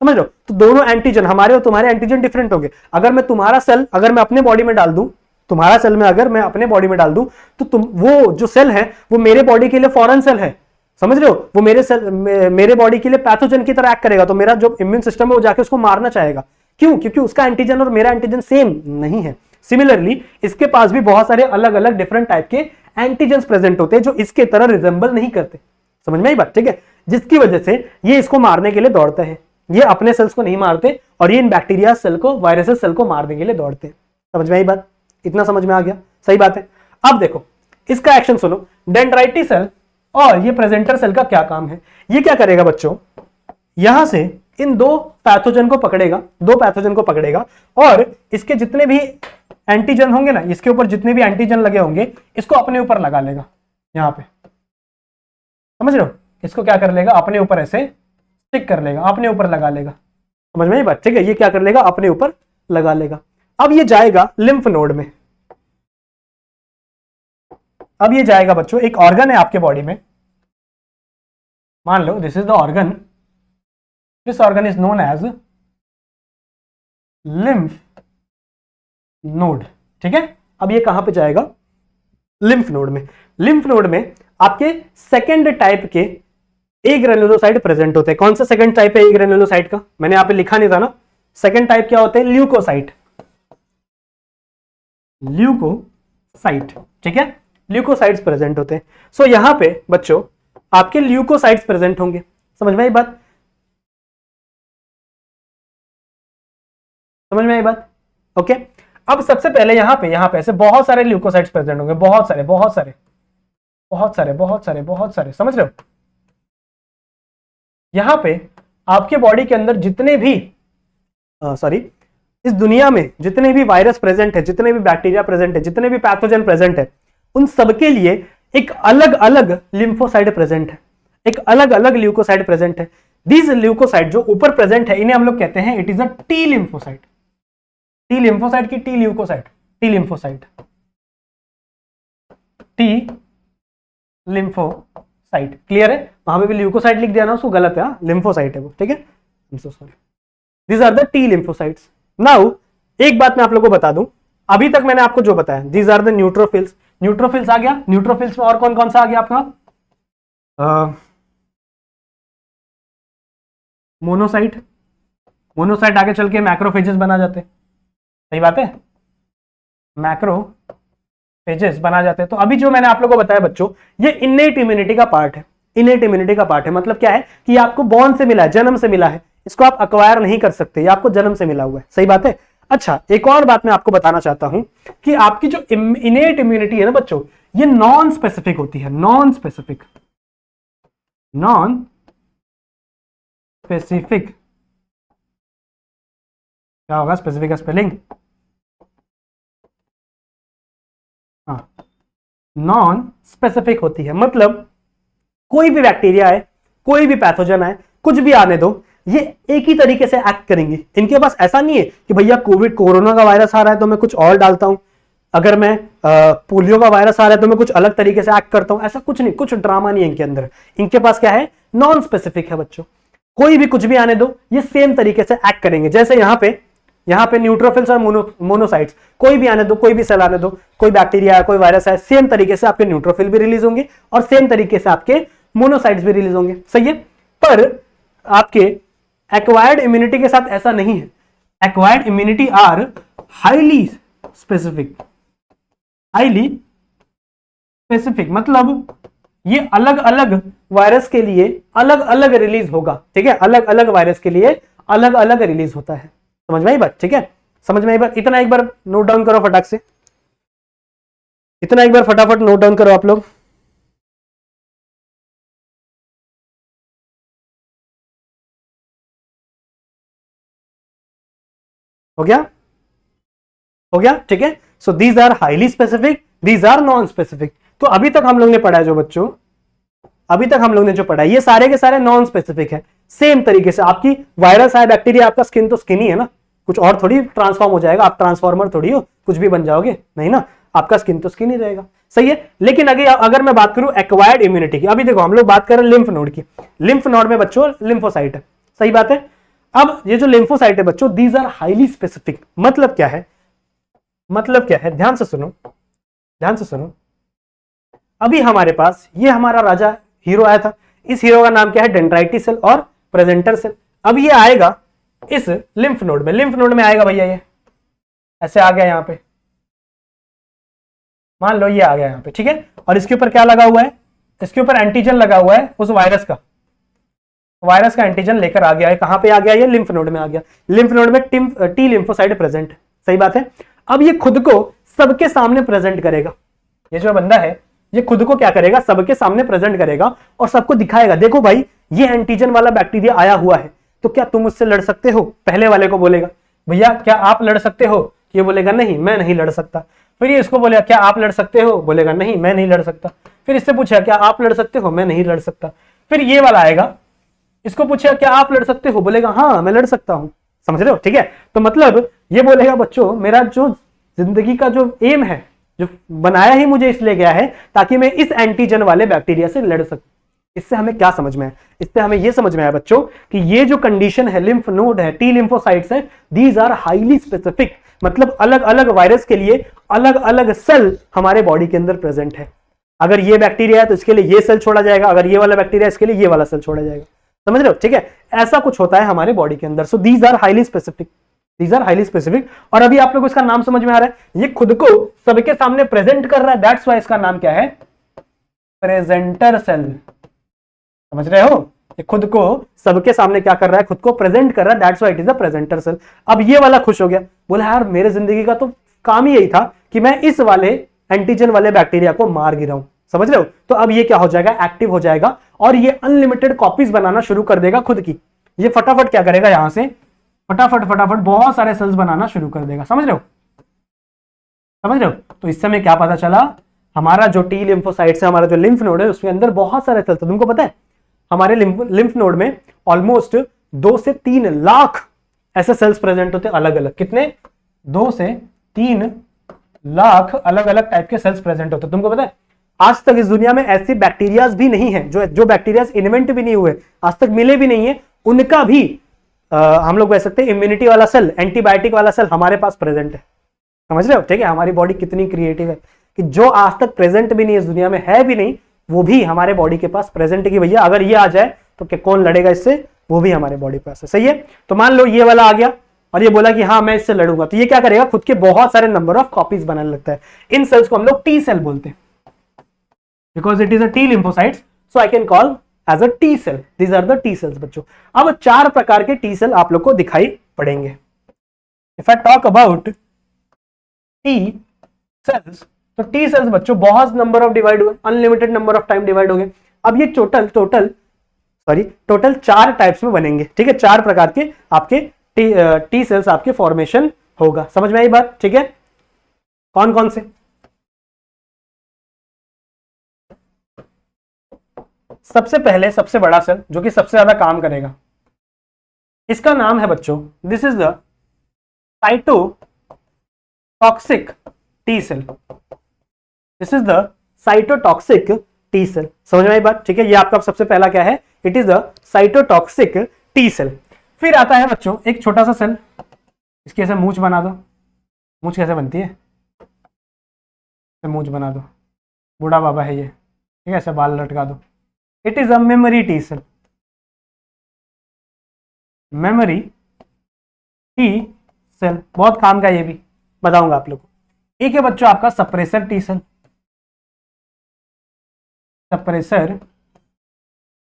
समझ लो। तो दोनों एंटीजन, हमारे और तुम्हारे एंटीजन डिफरेंट होंगे। अगर मैं तुम्हारा सेल अगर मैं अपने बॉडी में डाल दूं, तुम्हारा सेल में अगर मैं अपने बॉडी में डाल दूं, तो तुम वो जो सेल है वो मेरे बॉडी के लिए फॉरेन सेल है, समझ रहे हो, वो मेरे बॉडी के लिए पैथोजन की तरह एक्ट करेगा, तो मेरा जो इम्यून सिस्टम है वो जाके उसको मारना चाहेगा, क्यों, क्योंकि उसका एंटीजन और मेरा एंटीजन सेम नहीं है। सिमिलरली इसके पास भी बहुत सारे अलग अलग डिफरेंट टाइप के एंटीजन प्रेजेंट होते हैं जो इसके तरह रिजेंबल नहीं करते, समझ में आई बात, ठीक है, जिसकी वजह से ये इसको मारने के लिए दौड़ते हैं, ये अपने सेल्स को नहीं मारते और ये इन बैक्टीरिया सेल को, वायरसेस सेल को मारने के लिए दौड़ते हैं, समझ में आई बात, इतना समझ में आ गया, सही बात है। अब देखो इसका एक्शन सुनो, डेंड्राइटी सेल और ये प्रेजेंटर सेल का क्या काम है, ये क्या करेगा बच्चों, यहां से इन दो पैथोजन को पकड़ेगा और इसके जितने भी एंटीजन होंगे ना, इसके ऊपर जितने भी एंटीजन लगे होंगे इसको अपने ऊपर लगा लेगा। यहां पे समझ रहे हो, इसको क्या कर लेगा, अपने ऊपर ऐसे स्टिक कर लेगा, अपने ऊपर लगा लेगा। समझ में आई बात? ठीक है, ये क्या कर लेगा, अपने ऊपर लगा लेगा। अब ये जाएगा लिम्फ नोड में। अब ये जाएगा बच्चों, एक ऑर्गन है आपके बॉडी में, मान लो this is the organ, this organ is known as lymph node. ठीक है, अब ये कहां पे जाएगा, लिम्फ नोड में। लिम्फ नोड में आपके सेकेंड टाइप के ए ग्रेनुलोसाइट प्रेजेंट होते हैं। कौन सा सेकंड टाइप है ए ग्रेनुलोसाइट का, मैंने यहां पे लिखा नहीं था ना। सेकंड टाइप क्या होते हैं, ल्यूकोसाइट। ल्यूकोसाइट, ठीक है, ल्यूकोसाइट्स प्रेजेंट होते हैं। सो यहां पे बच्चों आपके ल्यूकोसाइट्स प्रेजेंट होंगे। समझ में आई बात? समझ में आई बात? ओके, अब सबसे पहले यहां पे ऐसे बहुत सारे ल्यूकोसाइट्स प्रेजेंट होंगे, बहुत सारे, समझ रहे हो? यहां पे आपके बॉडी के अंदर जितने भी इस दुनिया में जितने भी वायरस प्रेजेंट है, जितने भी बैक्टीरिया प्रेजेंट है, जितने भी पैथोजन प्रेजेंट है, उन सबके लिए एक अलग अलग लिम्फोसाइट प्रेजेंट है, एक अलग अलग ल्यूकोसाइट प्रेजेंट है। दीज ल्यूकोसाइट जो ऊपर प्रेजेंट है, इन्हें हम लोग कहते हैं it is a T lymphocyte. T lymphocyte की T leucocyte, T lymphocyte, T lymphocyte. Clear है? वहां पे भी ल्यूकोसाइट लिख दिया ना, उसको गलत है, लिम्फोसाइट है वो। ठीक है, I am so sorry. These are the T lymphocytes. Now एक बात मैं आप लोगों को बता दूं, अभी तक मैंने आपको जो बताया, these are the neutrophils. Neutrophils आ गया, न्यूट्रोफिल्स में और कौन कौन सा आ गया आपका, मोनोसाइट। मोनोसाइट आगे चल के मैक्रोफेजेस बना जाते, सही बात है, मैक्रोफेजेस बना जाते हैं। तो अभी जो मैंने आप लोगों को बताया बच्चों, ये इनेट इम्यूनिटी का पार्ट है। इनेट इम्यूनिटी का पार्ट है मतलब क्या है कि आपको बॉर्न से मिला है, जन्म से मिला है, इसको आप अक्वायर नहीं कर सकते, ये आपको जन्म से मिला हुआ है। सही बात है। अच्छा, एक और बात मैं आपको बताना चाहता हूं कि आपकी जो इनेट इम्यूनिटी है ना बच्चों, ये नॉन स्पेसिफिक होती है। नॉन स्पेसिफिक, नॉन स्पेसिफिक क्या होगा, स्पेसिफिक का स्पेलिंग, हाँ, नॉन स्पेसिफिक होती है। मतलब कोई भी बैक्टीरिया है, कोई भी पैथोजन है, कुछ भी आने दो, ये एक ही तरीके से एक्ट करेंगे। इनके पास ऐसा नहीं है कि भैया कोरोना का वायरस आ रहा है तो मैं कुछ और डालता हूं, अगर मैं पोलियो का वायरस आ रहा है तो मैं कुछ अलग तरीके से एक्ट करता हूं। ऐसा कुछ नहीं, कुछ ड्रामा नहीं है इनके अंदर। इनके पास क्या है, नॉन स्पेसिफिक है बच्चों। कोई भी कुछ भी आने दो, ये सेम तरीके से एक्ट करेंगे। जैसे यहाँ पे न्यूट्रोफिल्स और मोनोसाइट्स, कोई भी आने दो, कोई भी सेल आने दो, कोई बैक्टीरिया है, कोई वायरस है, सेम तरीके से आपके न्यूट्रोफिल भी रिलीज होंगे और सेम तरीके से आपके मोनोसाइट्स भी रिलीज होंगे। सही है। पर आपके एक्वायर्ड इम्यूनिटी के साथ ऐसा नहीं है। Acquired immunity are highly specific, highly specific मतलब ये अलग अलग वायरस के लिए अलग अलग रिलीज होगा। ठीक है, अलग अलग वायरस के लिए अलग अलग रिलीज होता है। समझ में आई बात? ठीक है, समझ में आई बात? इतना एक बार नोट डाउन करो फटाक से, इतना एक बार फटाफट नोट डाउन करो आप लोग। हो गया? हो गया? ठीक है। So these are highly specific, these are non specific. तो अभी तक हम लोग ने पढ़ा है जो बच्चों, अभी तक हम लोग ने जो पढ़ा है, ये सारे के सारे नॉन स्पेसिफिक है। सेम तरीके से आपकी वायरस है, बैक्टीरिया, आपका स्किन तो स्किन ही है ना, कुछ और थोड़ी ट्रांसफॉर्म हो जाएगा। आप ट्रांसफॉर्मर थोड़ी हो, कुछ भी बन जाओगे, नहीं ना, आपका स्किन तो स्किन ही रहेगा। सही है। लेकिन अगर मैं बात करूं एक्वायर्ड इम्यूनिटी की, अभी देखो हम लोग बात कर रहे हैं लिम्फ नोड की। लिम्फ नोड में बच्चों लिम्फोसाइट है, सही बात है। अब ये जो लिम्फोसाइट है बच्चों, दीज आर हाईली स्पेसिफिक। मतलब क्या है, मतलब क्या है, ध्यान से सुनो, ध्यान से सुनो। अभी हमारे पास ये हमारा राजा हीरो आया था, इस हीरो का नाम क्या है, डेंड्राइटिस सेल और प्रेजेंटर सेल। अब ये आएगा इस लिम्फ नोड में, लिम्फ नोड में आएगा भैया, ये ऐसे आ गया यहां पे, मान लो ये आ गया यहां पे, ठीक है। और इसके ऊपर क्या लगा हुआ है, इसके ऊपर एंटीजन लगा हुआ है उस वायरस का, वायरस का एंटीजन लेकर आ गया है। कहां पे आ गया, ये लिम्फ नोड में आ गया। लिम्फ नोड में टी लिम्फोसाइट प्रेजेंट, सही बात है। अब ये खुद को सबके सामने प्रेजेंट करेगा, ये जो बंदा है ये खुद को क्या करेगा, सबके सामने प्रेजेंट करेगा और सबको दिखाएगा, देखो भाई ये एंटीजन वाला बैक्टीरिया आया हुआ है, तो क्या तुम उससे लड़ सकते हो? पहले वाले को बोलेगा भैया क्या आप लड़ सकते हो? ये बोलेगा नहीं मैं नहीं लड़ सकता। फिर ये इसको बोलेगा क्या आप लड़ सकते हो? बोलेगा नहीं मैं नहीं लड़ सकता। फिर इससे पूछा क्या आप लड़ सकते हो? मैं नहीं लड़ सकता। फिर ये वाला आएगा, इसको पूछा क्या आप लड़ सकते हो? बोलेगा हाँ मैं लड़ सकता हूं। समझ रहे हो? ठीक है, तो मतलब ये बोलेगा बच्चों मेरा जो जिंदगी का जो एम है, जो बनाया ही मुझे इसलिए गया है ताकि मैं इस एंटीजन वाले बैक्टीरिया से लड़ सकूं। इससे हमें क्या समझ में है? इससे हमें यह समझ में आया बच्चों कि ये जो कंडीशन है, लिम्फ नोड है, टी लिम्फोसाइट्स है, दीज आर हाईली स्पेसिफिक, मतलब अलग अलग वायरस के लिए अलग अलग सेल हमारे बॉडी के अंदर प्रेजेंट है। अगर ये बैक्टीरिया है तो इसके लिए ये सेल छोड़ा जाएगा, अगर ये वाला बैक्टीरिया है इसके लिए ये वाला सेल छोड़ा जाएगा। समझ रहे हो? ठीक है, ऐसा कुछ होता है हमारे बॉडी के अंदर। So these are highly specific, these are highly specific. और अभी आप लोग को इसका नाम समझ में आ रहा है, ये खुद को सबके सामने प्रेजेंट कर रहा है, दैट्स व्हाई इसका नाम क्या है? Presenter cell. समझ रहे हो? ये खुद को सबके सामने क्या कर रहा है? खुद को प्रेजेंट कर रहा है, that's why it is a presenter cell. अब ये वाला खुश हो गया, बोला यार मेरे जिंदगी का तो काम ही यही था कि मैं इस वाले एंटीजन वाले बैक्टीरिया को मार गिराऊं। समझ रहे हो? तो अब ये क्या हो जाएगा? एक्टिव हो जाएगा और ये अनलिमिटेड कॉपीज बनाना शुरू कर देगा खुद की। ये फटाफट क्या करेगा? यहां से फटाफट फटाफट बहुत सारे सेल्स बनाना शुरू कर देगा। समझ रहे हो? समझ रहे हो? तो इस समय क्या पता चला, हमारा जो टी लिम्फोसाइट्स है, हमारा जो लिम्फ नोड है, उसके अंदर बहुत सारे सेल्स। तुमको पता है हमारे लिम्फ नोड में ऑलमोस्ट 2 से 3 लाख ऐसे सेल्स प्रेजेंट होते हैं अलग अलग। कितने? 2 से 3 लाख अलग अलग टाइप के सेल्स प्रेजेंट होते हैं। तुमको पता है आज तक इस दुनिया में ऐसी बैक्टीरियाज भी नहीं है, जो बैक्टीरियाज इन्वेंट भी नहीं हुए, आज तक मिले भी नहीं है, उनका भी हम लोग कह सकते हैं इम्यूनिटी वाला सेल, एंटीबायोटिक वाला सेल हमारे पास प्रेजेंट है। समझ रहे हो? ठीक है, हमारी बॉडी कितनी क्रिएटिव है कि जो आज तक प्रेजेंट भी नहीं इस दुनिया में है भी नहीं, वो भी हमारे बॉडी के पास प्रेजेंट है कि भैया अगर ये आ जाए तो क्या कौन लड़ेगा इससे? वो भी हमारे बॉडी पास है। सही है? तो मान लो ये वाला आ गया और ये बोला कि हाँ मैं इससे लड़ूंगा, तो ये क्या करेगा? खुद के बहुत सारे नंबर ऑफ कॉपीज बनाने लगता है। इन सेल्स को हम लोग टी सेल बोलते हैं, because it is a T lymphocytes, so I can call as a T cell. These are the T cells बच्चों। अब 4 प्रकार के टी सेल आप लोग को दिखाई पड़ेंगे। If I talk about T cells, तो टी सेल्स बच्चों बहुत नंबर ऑफ डिवाइड हुए, unlimited number of time divide हो गए। अब ये टोटल 4 टाइप्स में बनेंगे। ठीक है, 4 प्रकार के आपके टी सेल्स आपके फॉर्मेशन होगा। समझ में आई बात? ठीक है, कौन कौन से? सबसे पहले सबसे बड़ा सेल जो कि सबसे ज्यादा काम करेगा, इसका नाम है बच्चों, this is the cytotoxic T cell. This is the cytotoxic T cell. समझ में आई बात? ठीक है, ये आपका सबसे पहला क्या है? It is the cytotoxic T cell. फिर आता है बच्चों एक छोटा सा सेल, इसकी ऐसे मूंछ बना दो। मूंछ कैसे बनती है? मूंछ बना दो, बूढ़ा बाबा है ये, ठीक है, ऐसे बाल लटका दो। It is a memory T cell. Memory T cell बहुत काम का, ये भी बताऊंगा आप लोग को। एक है बच्चों आपका suppressor T cell, suppressor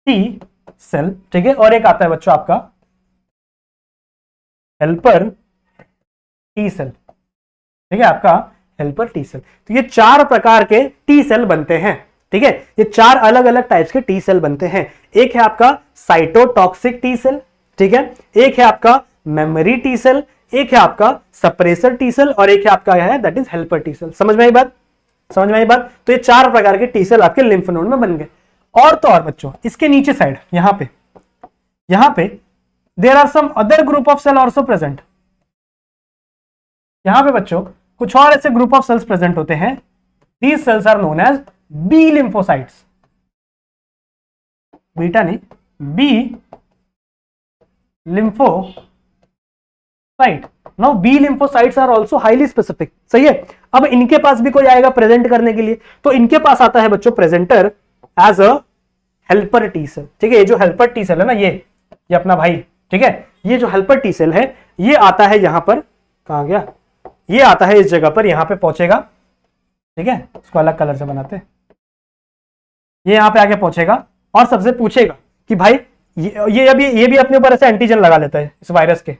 T cell. ठीक है, और एक आता है बच्चों आपका हेल्पर टी सेल। ठीक है, आपका हेल्पर टी सेल। तो ये 4 प्रकार के टी सेल बनते हैं। ठीक है, ये 4 अलग अलग टाइप्स के टी सेल बनते हैं। एक है आपका साइटोटॉक्सिक टी सेल, ठीक है, एक है आपका मेमोरी टी सेल, एक है आपका सप्रेसर टी सेल, और एक है आपका है that is helper T cell. समझ में आई बात? समझ में आई बात? तो ये 4 प्रकार के टी सेल आपके लिम्फ नोड में बन गए। और तो और बच्चों इसके नीचे साइड यहां पे there are some other group of cell also present. यहां पे बच्चों कुछ और ऐसे ग्रुप ऑफ सेल्स प्रेजेंट होते हैं। These cells are known as B lymphocytes. Beta नहीं, B lymphocyte. Now B lymphocytes are also highly specific. सही है, अब इनके पास भी कोई आएगा प्रेजेंट करने के लिए, तो इनके पास आता है बच्चों presenter as a helper T cell. ठीक है, ये जो हेल्पर टी सेल है ना, ये अपना भाई, ठीक है, ये जो हेल्पर टी सेल है ये आता है यहां पर, कहां गया, ये आता है इस जगह पर, यहां पे पहुंचेगा। ठीक है, इसको अलग कलर से बनाते हैं। ये यहां पे आके पहुंचेगा और सबसे पूछेगा कि भाई ये भी अपने ऊपर ऐसे एंटीजन लगा लेता है। इस वायरस के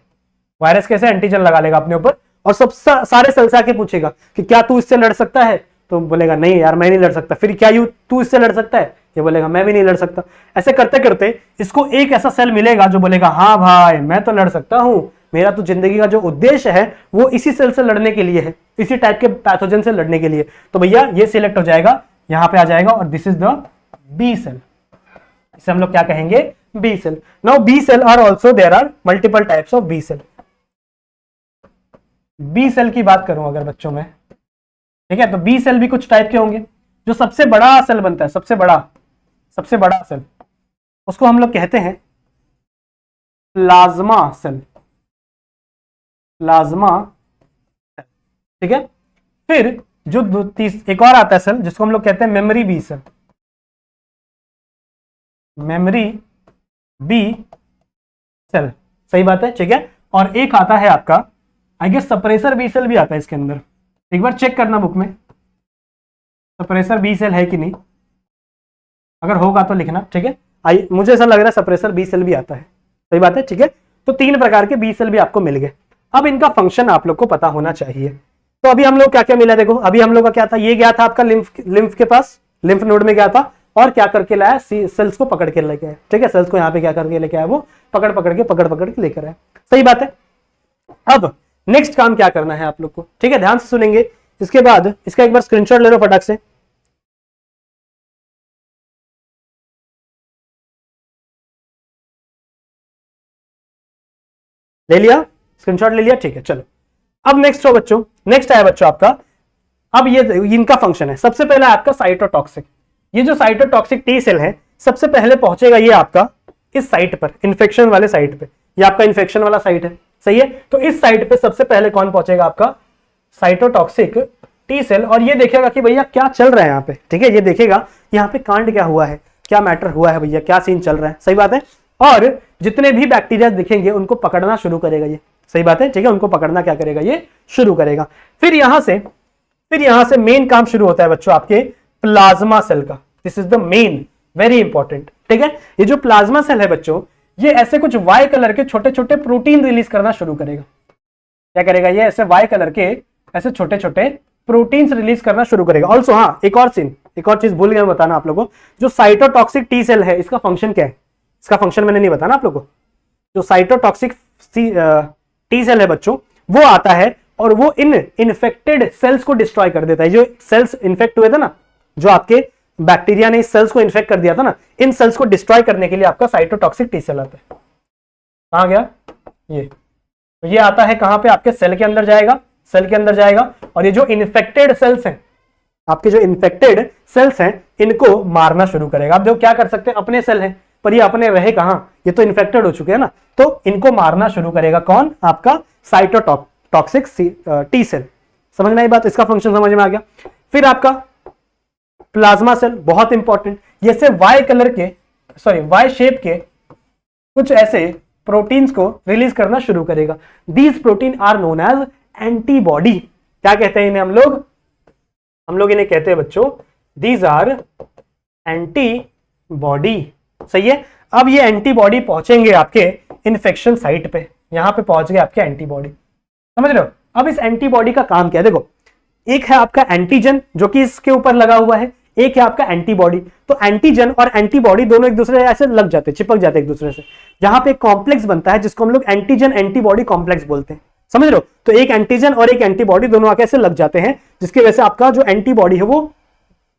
ऐसे एंटीजन लगा लेगा अपने ऊपर, और सब सारे सेल से आके पूछेगा कि क्या तू इससे लड़ सकता है? तो बोलेगा नहीं यार मैं नहीं लड़ सकता। फिर क्या तू इससे लड़ सकता है? ये बोलेगा मैं भी नहीं लड़ सकता। ऐसे करते करते इसको एक ऐसा सेल मिलेगा जो बोलेगा हाँ भाई मैं तो लड़ सकता हूं, मेरा तो जिंदगी का जो उद्देश्य है वो इसी सेल से लड़ने के लिए है, इसी टाइप के पैथोजन से लड़ने के लिए। तो भैया ये सिलेक्ट हो जाएगा, यहां पे आ जाएगा और this is the B cell. इसे हम लोग क्या कहेंगे? B cell. Now B cell are also there are multiple types of B cell. B cell की बात करूं अगर बच्चों में, ठीक है, तो बी सेल भी कुछ टाइप के होंगे। जो सबसे बड़ा सेल बनता है, सबसे बड़ा सेल, उसको हम लोग कहते हैं प्लाज्मा सेल। प्लाज्मा, ठीक है। फिर जो एक और आता है सेल जिसको हम लोग कहते हैं memory B cell. Memory B cell, सही बात है, ठीक है। और एक आता है आपका I guess suppressor B cell भी आता है इसके अंदर। एक बार चेक करना बुक में सप्रेसर बी सेल है कि नहीं, अगर होगा तो लिखना, ठीक है। मुझे ऐसा लग रहा है सप्रेसर बी सेल भी आता है, सही बात है, ठीक है। तो 3 प्रकार के बी सेल भी आपको मिल गए। अब इनका फंक्शन आप लोग को पता होना चाहिए। तो अभी हम लोग क्या क्या मिला देखो, अभी हम लोग का क्या था, ये गया था आपका लिम्फ के पास, लिम्फ नोड में गया था और क्या करके लाया, सेल्स को पकड़ के लेके आया, ठीक है। सेल्स को यहाँ पे क्या करके लेके आया, वो पकड़ पकड़ के लेकर आया, सही बात है। अब नेक्स्ट काम क्या करना है आप लोग को, ठीक है, ध्यान से सुनेंगे। इसके बाद इसका एक बार स्क्रीनशॉट ले लो फटाक से। ले लिया, स्क्रीनशॉट ले लिया, ठीक है। चलो अब नेक्स्ट हो बच्चों, नेक्स्ट आया बच्चों आपका, अब ये इनका फंक्शन है। सबसे पहला आपका साइटोटॉक्सिक। ये जो साइटोटॉक्सिक टी सेल है सबसे पहले पहुंचेगा ये आपका इस साइट पर, इन्फेक्शन वाले साइट पे। ये आपका इन्फेक्शन वाला साइट है, सही है। तो इस साइट पे सबसे पहले कौन पहुंचेगा, आपका साइटोटॉक्सिक टी सेल। और ये देखेगा कि भैया क्या चल रहा है यहाँ पे, ठीक है। ये देखेगा यहाँ पे कांड क्या हुआ है, क्या मैटर हुआ है भैया, क्या सीन चल रहा है, सही बात है। और जितने भी बैक्टीरिया दिखेंगे उनको पकड़ना शुरू करेगा ये, सही बात है, ठीक है। उनको पकड़ना क्या करेगा, ये शुरू करेगा। फिर यहां से मेन काम शुरू होता है बच्चों आपके प्लाज्मा सेल का। This is the main, very important, ठीक है। ये जो प्लाज्मा सेल है बच्चों, ये ऐसे कुछ वाई कलर के छोटे छोटे प्रोटीन रिलीज करना शुरू करेगा। क्या करेगा, ये ऐसे वाई कलर के ऐसे छोटे छोटे प्रोटीन्स रिलीज करना शुरू करेगा। ऑल्सो हाँ, एक और चीज भूल गया बताना आप लोगों को, जो साइटोटॉक्सिक टी सेल है इसका फंक्शन क्या है, इसका फंक्शन मैंने नहीं बताना आप लोगों को। जो साइटोटॉक्सिक टी सेल है बच्चों, वो आता है और वो इन इन्फेक्टेड सेल्स को डिस्ट्रॉय कर देता है। जो सेल्स इन्फेक्ट हुए थे ना, जो आपके बैक्टीरिया ने इस सेल्स को इन्फेक्ट कर दिया था ना, इन सेल्स को डिस्ट्रॉय करने के लिए आपका साइटोटॉक्सिक टी सेल आता है। कहां गया ये, तो ये आता है कहां पे, आपके सेल के अंदर जाएगा, सेल के अंदर जाएगा। और ये जो इन्फेक्टेड सेल्स हैं, आपके जो इन्फेक्टेड सेल्स हैं, इनको मारना शुरू करेगा। आप जो क्या कर सकते हैं, अपने सेल हैं पर ये अपने रहे कहां, ये तो इन्फेक्टेड हो चुके हैं ना, तो इनको मारना शुरू करेगा कौन, आपका साइटोटॉक्सिक टी सेल। समझ में आई बात, इसका फंक्शन समझ में आ गया। फिर आपका प्लाज्मा सेल, बहुत इंपॉर्टेंट, ये से वाई शेप के कुछ ऐसे प्रोटीन्स को रिलीज करना शुरू करेगा। These protein are known as antibody. क्या कहते हैं इन्हें हम लोग इन्हें कहते हैं बच्चों, दीज आर एंटीबॉडी, सही है। अब ये एंटीबॉडी पहुंचेंगे आपके इन्फेक्शन साइट पे, यहां पे पहुंच गए आपके एंटीबॉडी, समझ रहे हो। अब इस एंटीबॉडी का काम क्या है, देखो, एक है आपका एंटीजन जो कि इसके ऊपर लगा हुआ है, एक है आपका एंटीबॉडी। तो एंटीजन और एंटीबॉडी दोनों एक दूसरे ऐसे लग जाते हैं, चिपक जाते हैं एक दूसरे से। जहां पे एक कॉम्प्लेक्स बनता है जिसको हम लोग एंटीजन एंटीबॉडी कॉम्प्लेक्स बोलते हैं, समझ रहे हो। तो एक एंटीजन और एक एंटीबॉडी दोनों आके ऐसे लग जाते हैं, जिसकी वजह से आपका जो एंटीबॉडी है वो,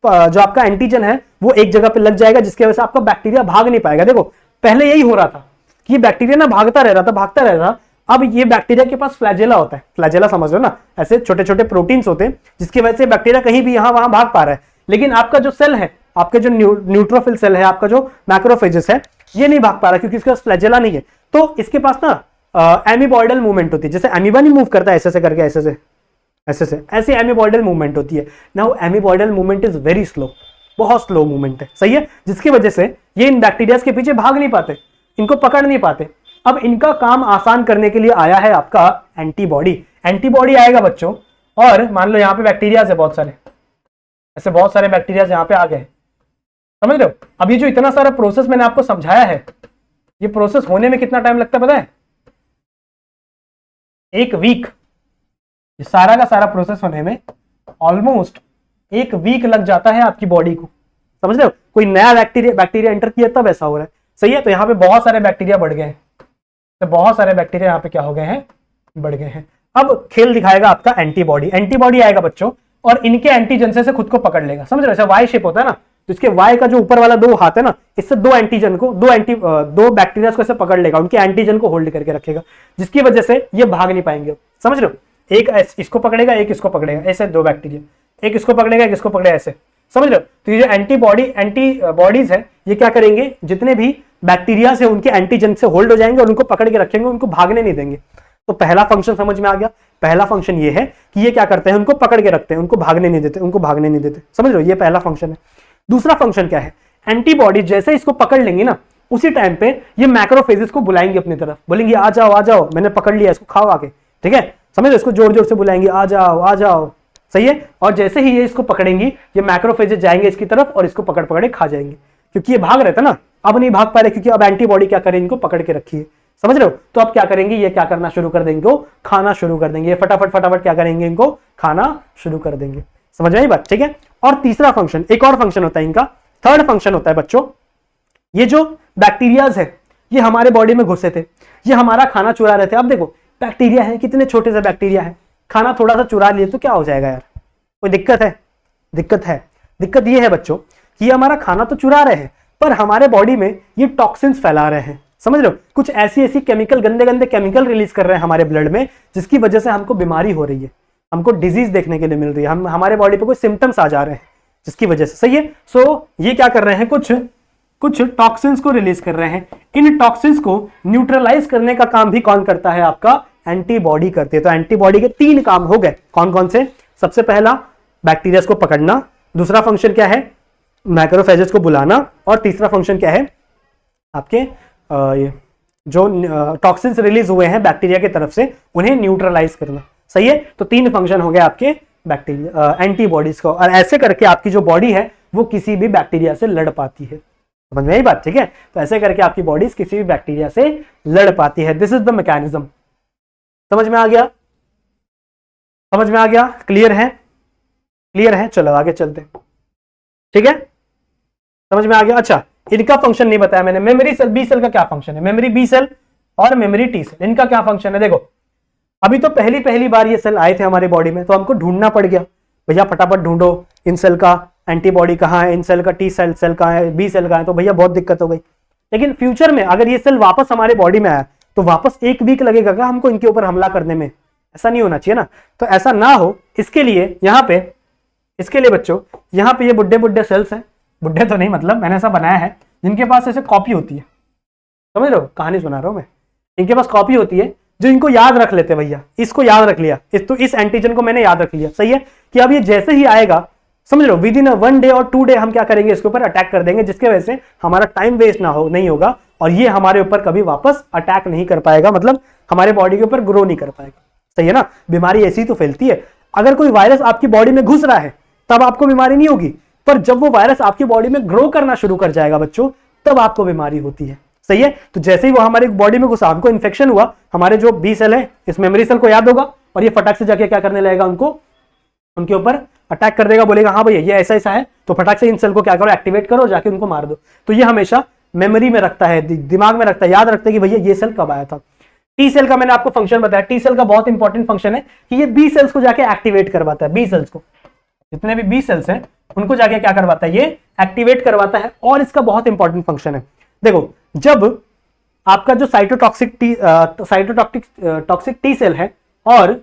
जो आपका एंटीजन है वो एक जगह पे लग जाएगा, जिसकी वजह से आपका बैक्टीरिया भाग नहीं पाएगा। देखो पहले यही हो रहा था कि बैक्टीरिया ना भागता रह रहा था। अब ये बैक्टीरिया के पास फ्लैजेला होता है, फ्लैजेला समझ रहे हो ना, ऐसे छोटे छोटे प्रोटीन्स होते हैं जिसकी वजह से बैक्टीरिया कहीं भी यहां वहां भाग पा रहा है। लेकिन आपका जो सेल है, आपके जो न्यूट्रोफिल सेल है, आपका जो मैक्रोफेजेस है, ये नहीं भाग पा रहा क्योंकि इसके पास फ्लैजेला नहीं है। तो इसके पास ना एमीबॉइडल मूवमेंट होती है, जैसे एमीबा नहीं मूव करता है ऐसे करके, ऐसे एमीबॉइडल मूवमेंट होती है। Now amoeboidal movement is very slow, बहुत स्लो मूवमेंट है, सही है। जिसकी वजह से ये इन बैक्टीरिया के पीछे भाग नहीं पाते, इनको पकड़ नहीं पाते। अब इनका काम आसान करने के लिए आया है आपका एंटीबॉडी। एंटीबॉडी आएगा बच्चों, और मान लो यहाँ पे बैक्टीरिया है बहुत सारे, ऐसे बहुत सारे बैक्टीरिया यहाँ पे आ गए, समझ रहे हो। अब ये जो इतना सारा प्रोसेस मैंने आपको समझाया है, ये प्रोसेस होने में कितना टाइम लगता है पता है, 1 वीक। ये सारा का सारा प्रोसेस होने में ऑलमोस्ट 1 वीक लग जाता है आपकी बॉडी को, समझ रहे हो, कोई नया बैक्टीरिया एंटर किया तब ऐसा हो रहा है। सही है, तो यहाँ पे बहुत सारे बैक्टीरिया बढ़ गए हैं, तो बहुत सारे बैक्टीरिया यहाँ पे क्या हो गए हैं, बढ़ गए हैं। अब खेल दिखाएगा आपका एंटीबॉडी, एंटीबॉडी आएगा बच्चों और इनके एंटीजन से खुद को पकड़ लेगा। समझ रहे हो, ऐसा वाई शेप होता है ना, तो इसके वाई का जो ऊपर वाला दो हाथ है ना, इससे दो एंटीजन को दो बैक्टीरिया को ऐसे पकड़ लेगा, उनके एंटीजन को होल्ड करके रखेगा, जिसकी वजह से ये भाग नहीं पाएंगे। समझ रहे हो, एक इसको पकड़ेगा, एक इसको पकड़ेगा, ऐसे दो बैक्टीरिया, एक इसको पकड़ेगा, एक इसको पकड़ेगा, ऐसे। समझ रहे हो, तो ये जो एंटीबॉडीज है ये क्या करेंगे, जितने भी बैक्टीरिया से उनके एंटीजन से होल्ड हो जाएंगे और उनको पकड़ के रखेंगे, उनको भागने नहीं देंगे। तो पहला फंक्शन समझ में आ गया। पहला फंक्शन ये है कि ये क्या करते हैं, उनको पकड़ के रखते हैं, उनको भागने नहीं देते, उनको भागने नहीं देते। समझ रहे हो, ये पहला फंक्शन है। दूसरा फंक्शन क्या है, एंटीबॉडी जैसे इसको पकड़ लेंगी ना, उसी टाइम पे ये मैक्रोफेजेस को बुलाएंगे अपनी तरफ, बोलेंगे आ जाओ, मैंने पकड़ लिया, इसको खाओ आके। ठीक है, समझ रहे, इसको जोर जोर से बुलाएंगे, आ जाओ। सही है, और जैसे ही ये इसको पकड़ेंगी, ये मैक्रोफेजेस जाएंगे इसकी तरफ और इसको पकड़ खा जाएंगे, क्योंकि ये भाग रहे थे ना, अब नहीं भाग पा रहे, क्योंकि अब एंटीबॉडी क्या करें, इनको पकड़ के रखी है। समझ रहे हो, तो अब क्या करेंगे, ये क्या करना शुरू कर देंगे, इनको खाना शुरू कर देंगे, ये फटाफट क्या करेंगे, इनको खाना शुरू कर देंगे। समझ में आई बात, ठीक है। और तीसरा फंक्शन, एक और फंक्शन होता है इनका, थर्ड फंक्शन होता है बच्चों, ये जो बैक्टीरियाज है ये हमारे बॉडी में घुसे थे, ये हमारा खाना चुरा रहे थे। अब देखो बैक्टीरिया है, कितने छोटे से बैक्टीरिया है, खाना थोड़ा सा चुरा लिए तो क्या हो जाएगा यार, कोई दिक्कत है? दिक्कत ये है बच्चों कि ये हमारा खाना तो चुरा रहे हैं, पर हमारे बॉडी में ये टॉक्सिन्स फैला रहे हैं। समझ रहे हो, कुछ ऐसी केमिकल, गंदे केमिकल रिलीज कर रहे हैं हमारे ब्लड में, जिसकी वजह से हमको बीमारी हो रही है, हमको डिजीज देखने के लिए मिल रही है, हमारे बॉडी पे कोई सिम्टम्स आ जा रहे हैं जिसकी वजह से। सही है, सो ये क्या कर रहे हैं, कुछ टॉक्सिन्स को रिलीज कर रहे हैं। इन टॉक्सिन्स को न्यूट्रलाइज करने का काम भी कौन करता है, आपका एंटीबॉडी करती है। तो एंटीबॉडी के 3 काम हो गए, कौन कौन से? सबसे पहला बैक्टीरिया को पकड़ना, दूसरा फंक्शन क्या है, मैक्रोफेजेस को बुलाना, और तीसरा फंक्शन क्या है, आपके ये जो टॉक्सिन्स रिलीज हुए हैं बैक्टीरिया की तरफ से, उन्हें न्यूट्रलाइज करना। सही है, तो 3 फंक्शन हो गए आपके बैक्टीरिया एंटीबॉडीज को, और ऐसे करके आपकी जो बॉडी है वो किसी भी बैक्टीरिया से लड़ पाती है। समझ में आई बात, ठीक है। तो ऐसे करके आपकी बॉडी किसी भी बैक्टीरिया से लड़ पाती है। This is the mechanism. समझ में आ गया? क्लियर है, चलो आगे चलते हैं। ठीक है, समझ में आ गया। अच्छा, इनका फंक्शन नहीं बताया मैंने, मेमोरी सेल बी सेल का क्या फंक्शन है, मेमोरी बी सेल और मेमोरी टी सेल, इनका क्या फंक्शन है। देखो अभी तो पहली बार ये सेल आए थे हमारी बॉडी में, तो हमको ढूंढना पड़ गया, भैया फटाफट ढूंढो इन सेल का एंटीबॉडी कहाँ है, इन सेल का टी सेल कहाँ है, बी सेल कहाँ है, तो भैया बहुत दिक्कत हो गई। लेकिन फ्यूचर में अगर ये सेल वापस हमारे बॉडी में आया तो वापस 1 वीक लगेगा क्या हमको इनके ऊपर हमला करने में? ऐसा नहीं होना चाहिए ना। तो ऐसा ना हो इसके लिए बच्चों यहाँ पे ये बुड्ढे सेल्स हैं, बुड्ढे तो नहीं मतलब मैंने ऐसा बनाया है, जिनके पास ऐसे कॉपी होती है। समझ रहे हो, कहानी सुना रहा हूं मैं। इनके पास कॉपी होती है जो इनको याद रख लेते, भैया इसको याद रख लिया, इस एंटीजन को मैंने याद रख लिया। सही है, कि अब ये जैसे ही आएगा, समझ लो विद इन 1 डे और 2 डे हम क्या करेंगे, इसके ऊपर अटैक कर देंगे, जिसके वजह से हमारा टाइम वेस्ट नहीं होगा और ये हमारे ऊपर कभी वापस अटैक नहीं कर पाएगा, मतलब हमारे बॉडी के ऊपर ग्रो नहीं कर पाएगा। सही है ना, बीमारी ऐसी तो फैलती है। अगर कोई वायरस आपकी बॉडी में घुस रहा है तब आपको बीमारी नहीं होगी, पर जब वो वायरस आपकी बॉडी में ग्रो करना शुरू कर जाएगा बच्चों, तब आपको बीमारी होती है। सही है, तो जैसे ही वो हमारे बॉडी में घुसा, हमको इन्फेक्शन हुआ, हमारे जो बी सेल है इस मेमोरी सेल को याद होगा और ये फटाक से जाके क्या करने लगेगा, उनके ऊपर अटैक कर देगा, बोलेगा हाँ भैया ये ऐसा है, तो फटाक से इन सेल को क्या करो, एक्टिवेट करो, जाके उनको मार दो। तो ये हमेशा मेमोरी में रखता है, दिमाग में रखता है, याद रखता है कि भैया ये सेल कब आया था। टी सेल का मैंने आपको फंक्शन बताया, टी सेल का बहुत इंपॉर्टेंट फंक्शन है कि ये बी सेल्स को जाके एक्टिवेट करवाता है। बी सेल्स को, जितने भी बी सेल्स हैं उनको जाके क्या करवाता है, ये एक्टिवेट करवाता है। और इसका बहुत इंपॉर्टेंट फंक्शन है, देखो जब आपका जो साइटोटॉक्सिक टी सेल है और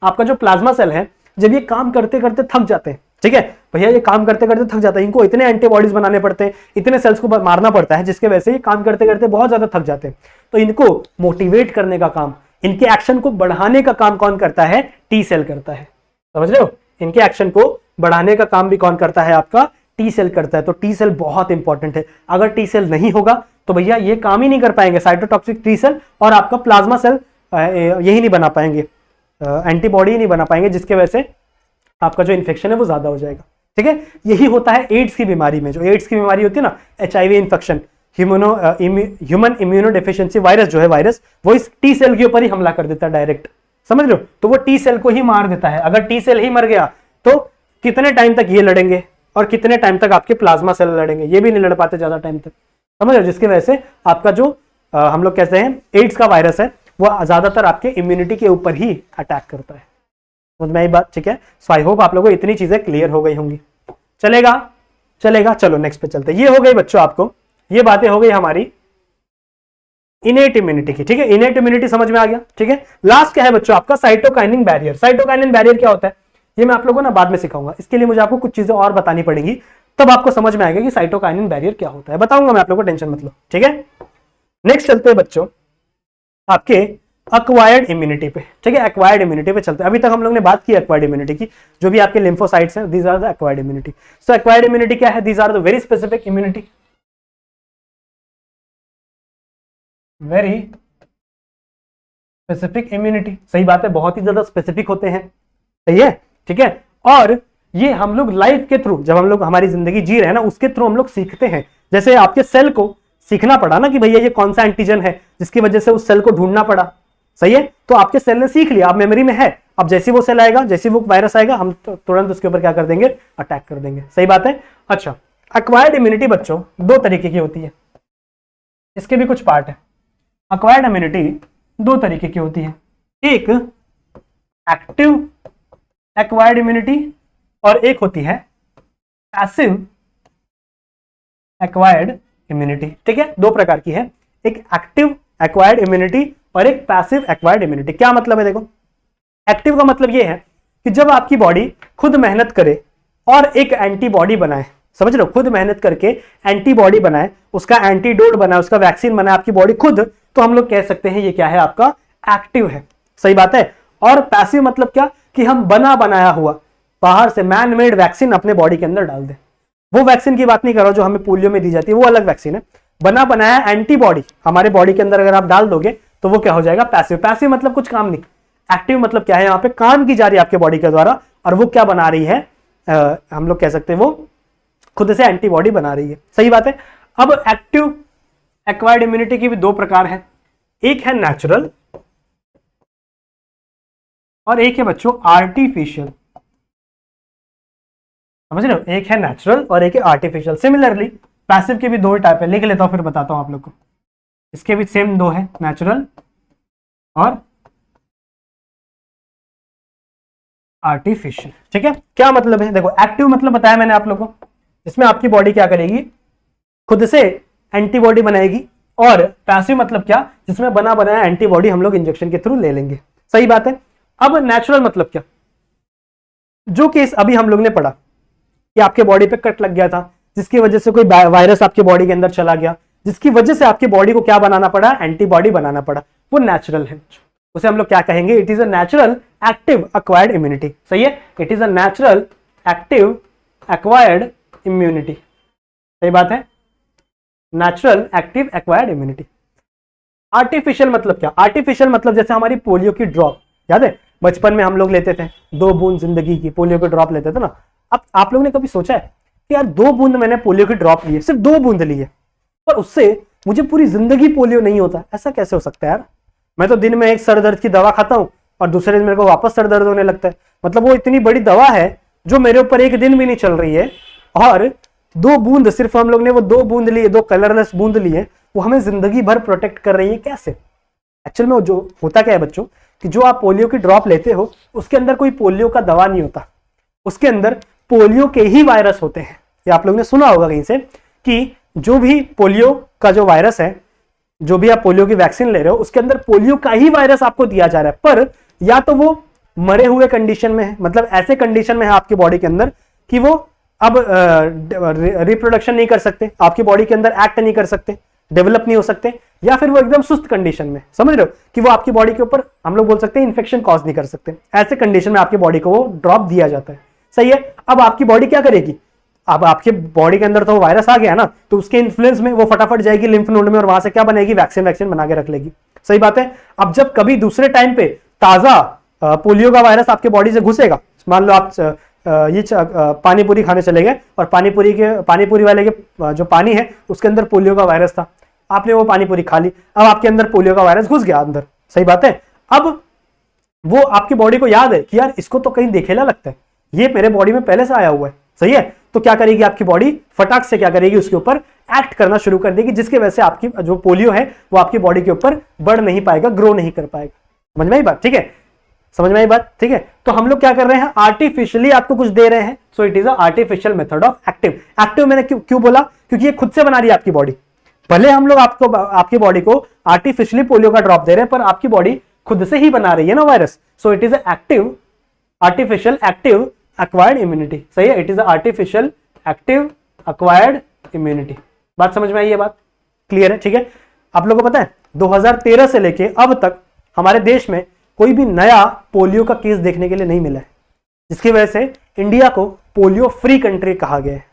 आपका जो प्लाज्मा सेल है, जब ये काम करते करते थक जाते हैं, ठीक है भैया, ये काम करते करते थक जाता है, इनको इतने एंटीबॉडीज बनाने पड़ते हैं, इतने सेल्स को मारना पड़ता है, जिसके वजह से ये काम करते करते बहुत ज्यादा थक जाते हैं। तो इनको मोटिवेट करने का काम, इनके एक्शन को बढ़ाने का काम कौन करता है, टी सेल करता है। समझ रहे हो, इनके एक्शन को बढ़ाने का काम भी कौन करता है, आपका टी सेल करता है। तो टी सेल बहुत इंपॉर्टेंट है, अगर टी सेल नहीं होगा तो भैया ये काम ही नहीं कर पाएंगे, साइटोटॉक्सिक टी सेल और आपका प्लाज्मा सेल यही नहीं बना पाएंगे, एंटीबॉडी ही नहीं बना पाएंगे, जिसके वजह से आपका जो इन्फेक्शन है वो ज्यादा हो जाएगा। ठीक है, यही होता है एड्स की बीमारी में, जो एड्स की बीमारी होती है ना, HIV infection, human immuno deficiency virus जो है, वायरस वो इस टी सेल के ऊपर ही हमला कर देता है डायरेक्ट। समझ लो, तो वो टी सेल को ही मार देता है। अगर टी सेल ही मर गया तो कितने टाइम तक ये लड़ेंगे, और कितने टाइम तक आपके प्लाज्मा सेल लड़ेंगे, ये भी नहीं लड़ पाते ज्यादा टाइम तक, समझ रहे हो, जिसकी वजह से आपका जो हम लोग कहते हैं एड्स का वायरस है वो ज्यादातर आपके इम्यूनिटी के ऊपर ही अटैक करता है। समझ में आई बात, ठीक है। सो आई होप आप लोगों को इतनी चीजें क्लियर हो गई होंगी। चलेगा, चलो नेक्स्ट पे चलते हैं। ये हो गई बच्चों, आपको ये बातें हो गई हमारी इनेट इम्यूनिटी की, ठीक है। इनेट इम्यूनिटी समझ में आ गया, ठीक है। लास्ट क्या है बच्चों आपका साइटोकाइनिन बैरियर। साइटोकाइनिन बैरियर क्या होता है ये मैं आप लोगों को ना बाद में सिखाऊंगा, इसके लिए मुझे आपको कुछ चीजें और बतानी पड़ेगी, तब आपको समझ में आएगा कि साइटोकाइनिन बैरियर क्या होता है। बताऊंगा मैं आप लोगों को, टेंशन मत लो, ठीक है। नेक्स्ट चलते हैं बच्चों आपके एक्वायर्ड इम्यूनिटी पे, ठीक है। एक्वायर्ड इम्यूनिटी पे चलते हैं। अभी तक हम लोग ने बात की एक्वायर्ड इम्यूनिटी की, जो भी आपके लिम्फोसाइट्स हैं, these are the acquired immunity. So acquired immunity क्या है? These are the very specific immunity, very specific immunity. सही बात है, बहुत ही ज्यादा स्पेसिफिक होते हैं, सही है, ठीक है। और ये हम लोग लाइफ के थ्रू, जब हम लोग हमारी जिंदगी जी रहे हैं ना, उसके थ्रू हम लोग सीखते हैं। जैसे आपके सेल को सीखना पड़ा ना कि भैया ये कौन सा एंटीजन है, जिसकी वजह से उस सेल को ढूंढना पड़ा, सही है। तो आपके सेल ने सीख लिया, आप मेमोरी में है। अब जैसे वो सेल आएगा, जैसे वो वायरस आएगा, हम तुरंत उसके ऊपर क्या कर देंगे? अटैक कर देंगे, सही बात है। अच्छा, एक्वायर्ड इम्यूनिटी बच्चों दो तरीके की होती है, इसके भी कुछ पार्ट है। एक्वायर्ड इम्यूनिटी दो तरीके की होती है, एक एक्टिव एक्वायर्ड इम्यूनिटी और एक होती है पैसिव एक्वायर्ड इम्यूनिटी, ठीक है। दो प्रकार की है, एक एक्टिव एक्वायर्ड इम्यूनिटी और एक पैसिव एक्वायर्ड इम्यूनिटी। क्या मतलब है? देखो, एक्टिव का मतलब यह है कि जब आपकी बॉडी खुद मेहनत करे और एक एंटीबॉडी बनाए, समझ लो, खुद मेहनत करके एंटीबॉडी बनाए, उसका एंटीडोट बनाए, उसका वैक्सीन बनाए आपकी बॉडी खुद, तो हम लोग कह सकते हैं ये क्या है? आपका एक्टिव है, सही बात है। और पैसिव मतलब क्या? कि हम बना बनाया हुआ बाहर से मैन मेड वैक्सीन अपने बॉडी के अंदर डाल दे। वो वैक्सीन की बात नहीं कर रहा हूं जो हमें पोलियो में दी जाती है, वो अलग वैक्सीन है। बना बनाया एंटीबॉडी हमारे बॉडी के अंदर अगर आप डाल दोगे तो वो क्या हो जाएगा? पैसिव। पैसिव मतलब कुछ काम नहीं। एक्टिव मतलब क्या है? यहाँ पे काम की जा रही है आपके बॉडी के द्वारा, और वो क्या बना रही है? हम लोग कह सकते हैं वो खुद से एंटीबॉडी बना रही है, सही बात है। अब एक्टिव एक्वायर्ड इम्यूनिटी की भी दो प्रकार है, एक है नेचुरल और एक है बच्चों आर्टिफिशियल, समझ रहे हो? एक है नेचुरल और एक है आर्टिफिशियल। सिमिलरली पैसिव के भी दो टाइप है, लिख लेता हूं फिर बताता हूं आप लोग को। इसके भी सेम दो है, नेचुरल और आर्टिफिशियल, ठीक है। क्या मतलब है? देखो, एक्टिव मतलब बताया मैंने आप लोगों को, इसमें आपकी बॉडी क्या करेगी? खुद से एंटीबॉडी बनाएगी। और पैसिव मतलब क्या? जिसमें बना बनाया एंटीबॉडी हम लोग इंजेक्शन के थ्रू ले लेंगे, सही बात है। अब नेचुरल मतलब क्या? जो केस अभी हम लोग ने पढ़ा कि आपके बॉडी पे कट लग गया था, जिसकी वजह से कोई वायरस आपके बॉडी के अंदर चला गया, जिसकी वजह से आपकी बॉडी को क्या बनाना पड़ा? एंटीबॉडी बनाना पड़ा, वो नेचुरल है। उसे हम लोग क्या कहेंगे? It is a natural active acquired immunity, सही है। It is a natural active acquired immunity, सही बात है, natural active acquired immunity. Artificial मतलब क्या? आर्टिफिशियल मतलब जैसे हमारी पोलियो की ड्रॉप, याद है बचपन में हम लोग लेते थे 2 बूंद जिंदगी की, पोलियो की ड्रॉप लेते थे ना। अब आप लोगों ने कभी सोचा है कि यार 2 बूंद मैंने पोलियो की ड्रॉप ली है, सिर्फ 2 बूंद ली है, पर उससे मुझे पूरी जिंदगी पोलियो नहीं होता? ऐसा कैसे हो सकता है यार? मैं तो दिन में एक सर दर्द की दवा खाता हूं और दूसरे दिन मेरे को वापस सर दर्द होने लगता है। मतलब वो इतनी बड़ी दवा है जो मेरे ऊपर एक दिन भी नहीं चल रही है, और 2 बूंद सिर्फ हम लोग ने वो 2 बूंद लिए, 2 कलरलेस बूंद लिए, वो हमें जिंदगी भर प्रोटेक्ट कर रही है। कैसे? एक्चुअल में जो होता क्या है बच्चों, कि जो आप पोलियो की ड्रॉप लेते हो उसके अंदर कोई पोलियो का दवा नहीं होता, उसके अंदर पोलियो के ही वायरस होते हैं। ये आप लोगों ने सुना होगा कहीं से कि जो भी पोलियो का जो वायरस है, जो भी आप पोलियो की वैक्सीन ले रहे हो, उसके अंदर पोलियो का ही वायरस आपको दिया जा रहा है, पर या तो वो मरे हुए कंडीशन में है, मतलब ऐसे कंडीशन में है आपकी बॉडी के अंदर कि वो अब रिप्रोडक्शन नहीं कर सकते, आपकी बॉडी के अंदर एक्ट नहीं कर सकते, डेवलप नहीं हो सकते, या फिर वो एकदम सुस्त कंडीशन में, समझ रहे हो, कि वो आपकी बॉडी के ऊपर हम लोग बोल सकते हैं इन्फेक्शन कॉज नहीं कर सकते। ऐसे कंडीशन में आपकी बॉडी को वो ड्रॉप दिया जाता है, सही है। अब आपकी बॉडी क्या करेगी? अब आपके बॉडी के अंदर तो वायरस आ गया ना, तो उसके इन्फ्लुएंस में वो फटाफट जाएगी लिम्फ नोड में और वहां से क्या बनेगी? वैक्सीन बना के रख लेगी, सही बात है। अब जब कभी दूसरे टाइम पे ताजा पोलियो का वायरस आपके बॉडी से घुसेगा, मान लो आप पानी पूरी खाने चले गए और पानी पूरी वाले के जो पानी है उसके अंदर पोलियो का वायरस था, आपने वो पानी पूरी खा ली, अब आपके अंदर पोलियो का वायरस घुस गया अंदर, सही बात है। अब वो आपकी बॉडी को याद है कि यार इसको तो कहीं देखेला लगता है, ये मेरे बॉडी में पहले से आया हुआ है, सही है। तो क्या करेगी आपकी बॉडी फटाक से क्या करेगी, उसके ऊपर एक्ट करना शुरू कर देगी, जिसकी वजह से आपकी जो पोलियो है वो आपकी बॉडी के ऊपर बढ़ नहीं पाएगा, ग्रो नहीं कर पाएगा। समझ में आई बात? ठीक है, समझ में आई बात? ठीक है, तो हम लोग क्या कर रहे हैं, आर्टिफिशियली आपको कुछ दे रहे हैं, सो it is a artificial method of active. Active मैंने क्यों बोला, क्योंकि ये खुद से बना रही है आपकी बॉडी। भले हम लोग आपकी बॉडी को आर्टिफिशियली पोलियो का ड्रॉप दे रहे हैं, पर आपकी बॉडी खुद से ही बना रही है ना virus, so it is active artificial active acquired immunity. सही है, it is artificial active acquired immunity. बात समझ में आई? ये बात क्लियर है? ठीक है, आप लोगों को पता है 2013 से लेके अब तक हमारे देश में कोई भी नया पोलियो का केस देखने के लिए नहीं मिला है, जिसकी वजह से इंडिया को पोलियो फ्री कंट्री कहा गया है,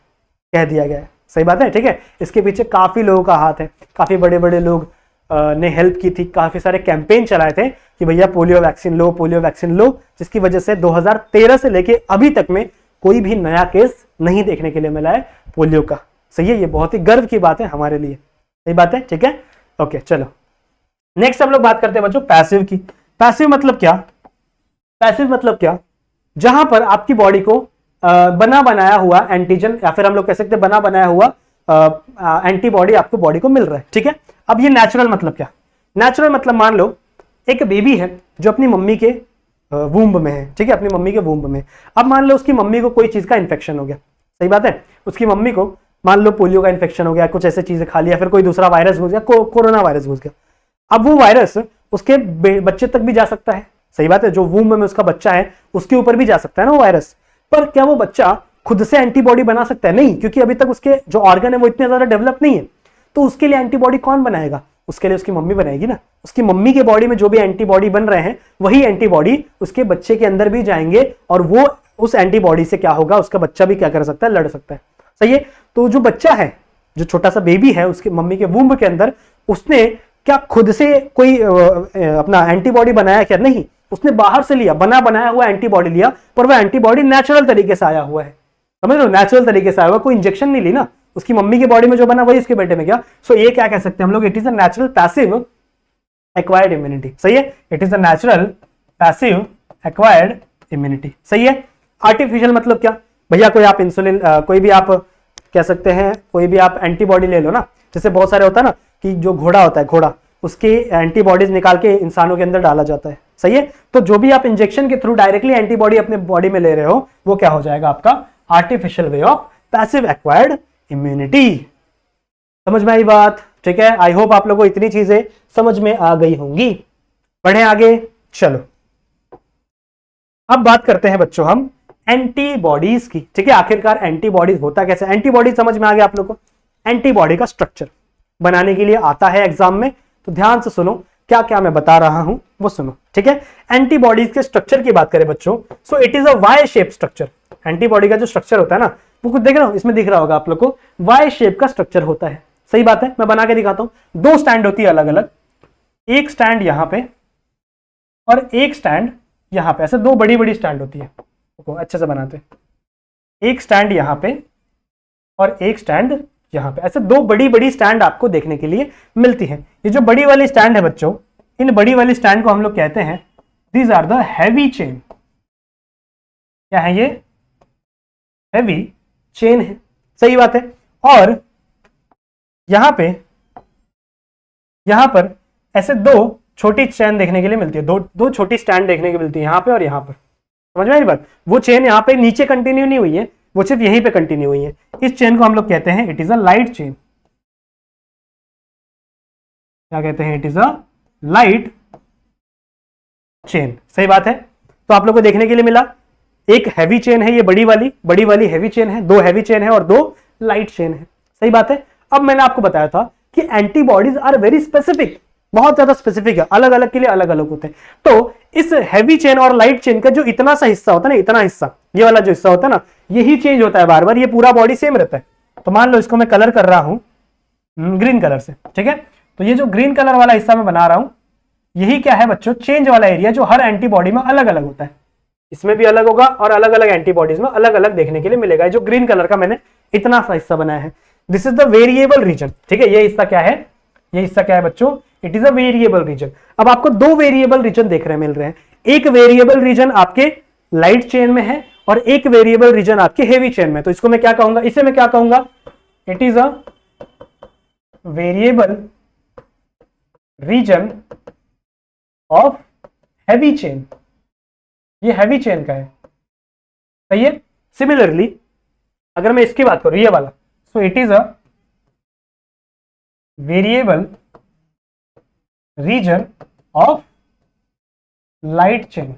कह दिया गया है। सही बात है? ठीक है, इसके पीछे काफी लोगों का हाथ है, काफी बड़े बड़े लोग ने हेल्प की थी, काफी सारे कैंपेन चलाए थे कि भैया पोलियो वैक्सीन लो, पोलियो वैक्सीन लो, जिसकी वजह से 2013 से लेके अभी तक में कोई भी नया केस नहीं देखने के लिए मिला है पोलियो का। सही है, ये बहुत ही गर्व की बात है हमारे लिए। सही बात है? ठीक है, ओके, चलो नेक्स्ट हम लोग बात करते हैं बच्चों पैसिव की। पैसिव मतलब क्या? पैसिव मतलब क्या, जहां पर आपकी बॉडी को बना बनाया हुआ एंटीजन या फिर हम लोग कह सकते हैं बना बनाया हुआ एंटीबॉडी आपको बॉडी को मिल रहा है। ठीक है, अब ये नेचुरल मतलब क्या? नेचुरल मतलब मान लो एक बेबी है जो अपनी मम्मी के वूम्ब में है। ठीक है, अपनी मम्मी के वूम्ब में। अब मान लो उसकी मम्मी को कोई चीज का इन्फेक्शन हो गया। सही बात है, उसकी मम्मी को मान लो पोलियो का इन्फेक्शन हो गया, कुछ ऐसे चीजें खा लिया, फिर कोई दूसरा वायरस घुस गया, कोरोना वायरस घुस गया। अब वो वायरस उसके बच्चे तक भी जा सकता है। सही बात है, जो वूम्ब में उसका बच्चा है उसके ऊपर भी जा सकता है ना वो वायरस। पर क्या वो बच्चा खुद से एंटीबॉडी बना सकता है? नहीं, क्योंकि अभी तक उसके जो ऑर्गन है वो इतने ज्यादा डेवलप नहीं है। तो उसके लिए एंटीबॉडी कौन बनाएगा? उसके लिए उसकी मम्मी बनाएगी ना। उसकी मम्मी के बॉडी में जो भी एंटीबॉडी बन रहे हैं वही एंटीबॉडी उसके बच्चे के अंदर भी जाएंगे, और वो उस एंटीबॉडी से क्या होगा, उसका बच्चा भी क्या कर सकता है, लड़ सकता है। सही है, तो जो बच्चा है, जो छोटा सा बेबी है उसके मम्मी के वूम्ब के अंदर, उसने क्या खुद से कोई अपना एंटीबॉडी बनाया? क्या नहीं, उसने बाहर से लिया, बना बनाया हुआ एंटीबॉडी लिया, पर वह एंटीबॉडी नेचुरल तरीके से आया हुआ है। समझ लो, नेचुरल तरीके से आया हुआ, कोई इंजेक्शन नहीं ली ना। उसकी मम्मी के बॉडी में जो बना वही उसके बेटे में गया। सो ये क्या कह सकते हैं हम लोग, it is a natural passive acquired immunity. सही है, it is a natural passive acquired immunity. सही है। आर्टिफिशियल मतलब क्या भैया, कोई आप इंसुलिन कोई भी आप कह सकते हैं, कोई भी आप एंटीबॉडी ले लो ना, जैसे बहुत सारे होता है ना कि जो घोड़ा होता है, घोड़ा उसके एंटीबॉडीज निकाल के इंसानों के अंदर डाला जाता है। सही है, तो जो भी आप इंजेक्शन के थ्रू डायरेक्टली एंटीबॉडी अपने बॉडी में ले रहे हो वो क्या हो जाएगा आपका artificial way of passive acquired immunity. समझ में आई बात? ठीक है, आई होप आप लोगों को इतनी चीजें समझ में आ गई होंगी। बढ़े आगे, चलो अब बात करते हैं बच्चों हम एंटीबॉडीज की। ठीक है, आखिरकार एंटीबॉडीज होता कैसे? एंटीबॉडी समझ में आ गया आप लोगों को? एंटीबॉडी का स्ट्रक्चर बनाने के लिए आता है एग्जाम में, तो ध्यान से सुनो, क्या क्या मैं बता रहा हूं वो सुनो। ठीक है, एंटीबॉडीज के स्ट्रक्चर की बात करें बच्चों, so it is a Y shape structure. Antibody का जो स्ट्रक्चर होता है ना, वो कुछ देख रहे हो, इसमें दिख रहा होगा आप लोग को, वाई शेप का स्ट्रक्चर होता है। सही बात है, मैं बना के दिखाता हूं। दो स्टैंड होती है अलग अलग, एक स्टैंड यहां पे और एक स्टैंड यहां पे, ऐसे दो बड़ी बड़ी स्टैंड होती है। अच्छे से बनाते हैं, एक स्टैंड यहां पे और एक स्टैंड यहां पे, ऐसे दो बड़ी बड़ी स्टैंड आपको देखने के लिए मिलती है। ये जो बड़ी वाली स्टैंड है बच्चों, इन बड़ी वाली स्टैंड को हम लोग कहते हैं these are the heavy chain. क्या है ये? हैवी चेन है। सही बात है। और यहां पर ऐसे दो छोटी चेन देखने के लिए मिलती है, दो छोटी स्टैंड देखने को मिलती है, यहां पे और यहां पर। समझ में आई बात? वो चेन यहां पे नीचे कंटिन्यू नहीं हुई है, वो सिर्फ यहीं पे कंटिन्यू हुई है। इस चेन को हम लोग कहते हैं it is a light chain. क्या कहते हैं? It is a light chain. सही बात है। तो आप लोग को देखने के लिए मिला, एक हैवी चेन है ये बड़ी वाली हैवी चेन है, दो हैवी चेन है और दो लाइट चेन है। सही बात है। अब मैंने आपको बताया था कि एंटीबॉडीज आर वेरी स्पेसिफिक, बहुत ज्यादा स्पेसिफिक है, अलग अलग के लिए अलग अलग होते हैं। तो इस हैवी चेन और लाइट चेन का जो इतना सा हिस्सा होता है ना, इतना हिस्सा, ये वाला जो हिस्सा होता है ना, यही चेंज होता है बार बार, ये पूरा बॉडी सेम रहता है। तो मान लो इसको मैं कलर कर रहा हूं ग्रीन कलर से। ठीक है, तो ये जो ग्रीन कलर वाला हिस्सा मैं बना रहा हूं, यही क्या है बच्चों? चेंज वाला एरिया, जो हर एंटीबॉडी में अलग अलग होता है। इसमें भी अलग होगा और अलग अलग एंटीबॉडीज में अलग अलग देखने के लिए मिलेगा। जो ग्रीन कलर का मैंने इतना सा हिस्सा बनाया है, this is the variable region. ठीक है, ये हिस्सा क्या है? ये हिस्सा क्या है बच्चों? It is a variable region. अब आपको दो वेरिएबल रीजन देख रहे मिल रहे हैं। एक वेरिएबल रीजन आपके लाइट चेन में है और एक वेरिएबल रीजन आपके हेवी चेन में। तो इसको मैं क्या कहूंगा, इसे मैं क्या कहूंगा, it is a variable region of heavy chain. ये हैवी चेन का है, सही है। सिमिलरली अगर मैं इसकी बात करूं, ये वाला, सो it is a variable region of light chain.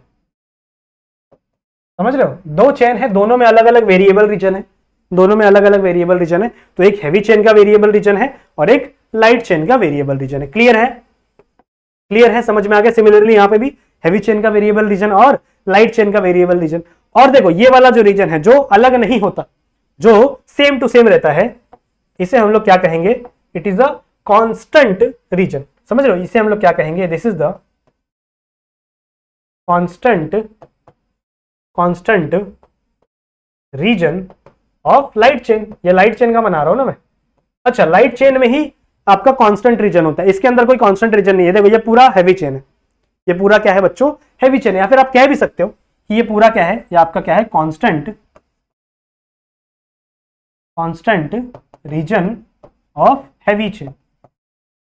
समझ रहे हो, दो चेन है, दोनों में अलग अलग वेरिएबल रीजन है, दोनों में अलग अलग वेरिएबल रीजन है। तो एक हैवी चेन का वेरिएबल रीजन है और एक लाइट चेन का वेरिएबल रीजन है। क्लियर है, क्लियर है, समझ में आ गया। सिमिलरली यहां पे भी हैवी चेन का वेरिएबल रीजन और लाइट चेन का वेरिएबल रीजन। और देखो ये वाला जो रीजन है जो अलग नहीं होता, जो सेम टू सेम रहता है, इसे हम लोग क्या कहेंगे, it is a constant region. समझ रहे हो, इसे हम लोग क्या कहेंगे, this is the constant region of light chain. ये लाइट चेन का बना रहा हूं ना मैं। अच्छा, लाइट चेन में ही आपका कांस्टेंट रीजन होता है, इसके अंदर कोई कांस्टेंट रीजन नहीं है। देखो ये पूरा हैवी चेन है, ये पूरा क्या है बच्चों, हैवी चेन है। या फिर आप कह भी सकते हो कि ये पूरा क्या है, ये आपका क्या है, constant region of heavy chain.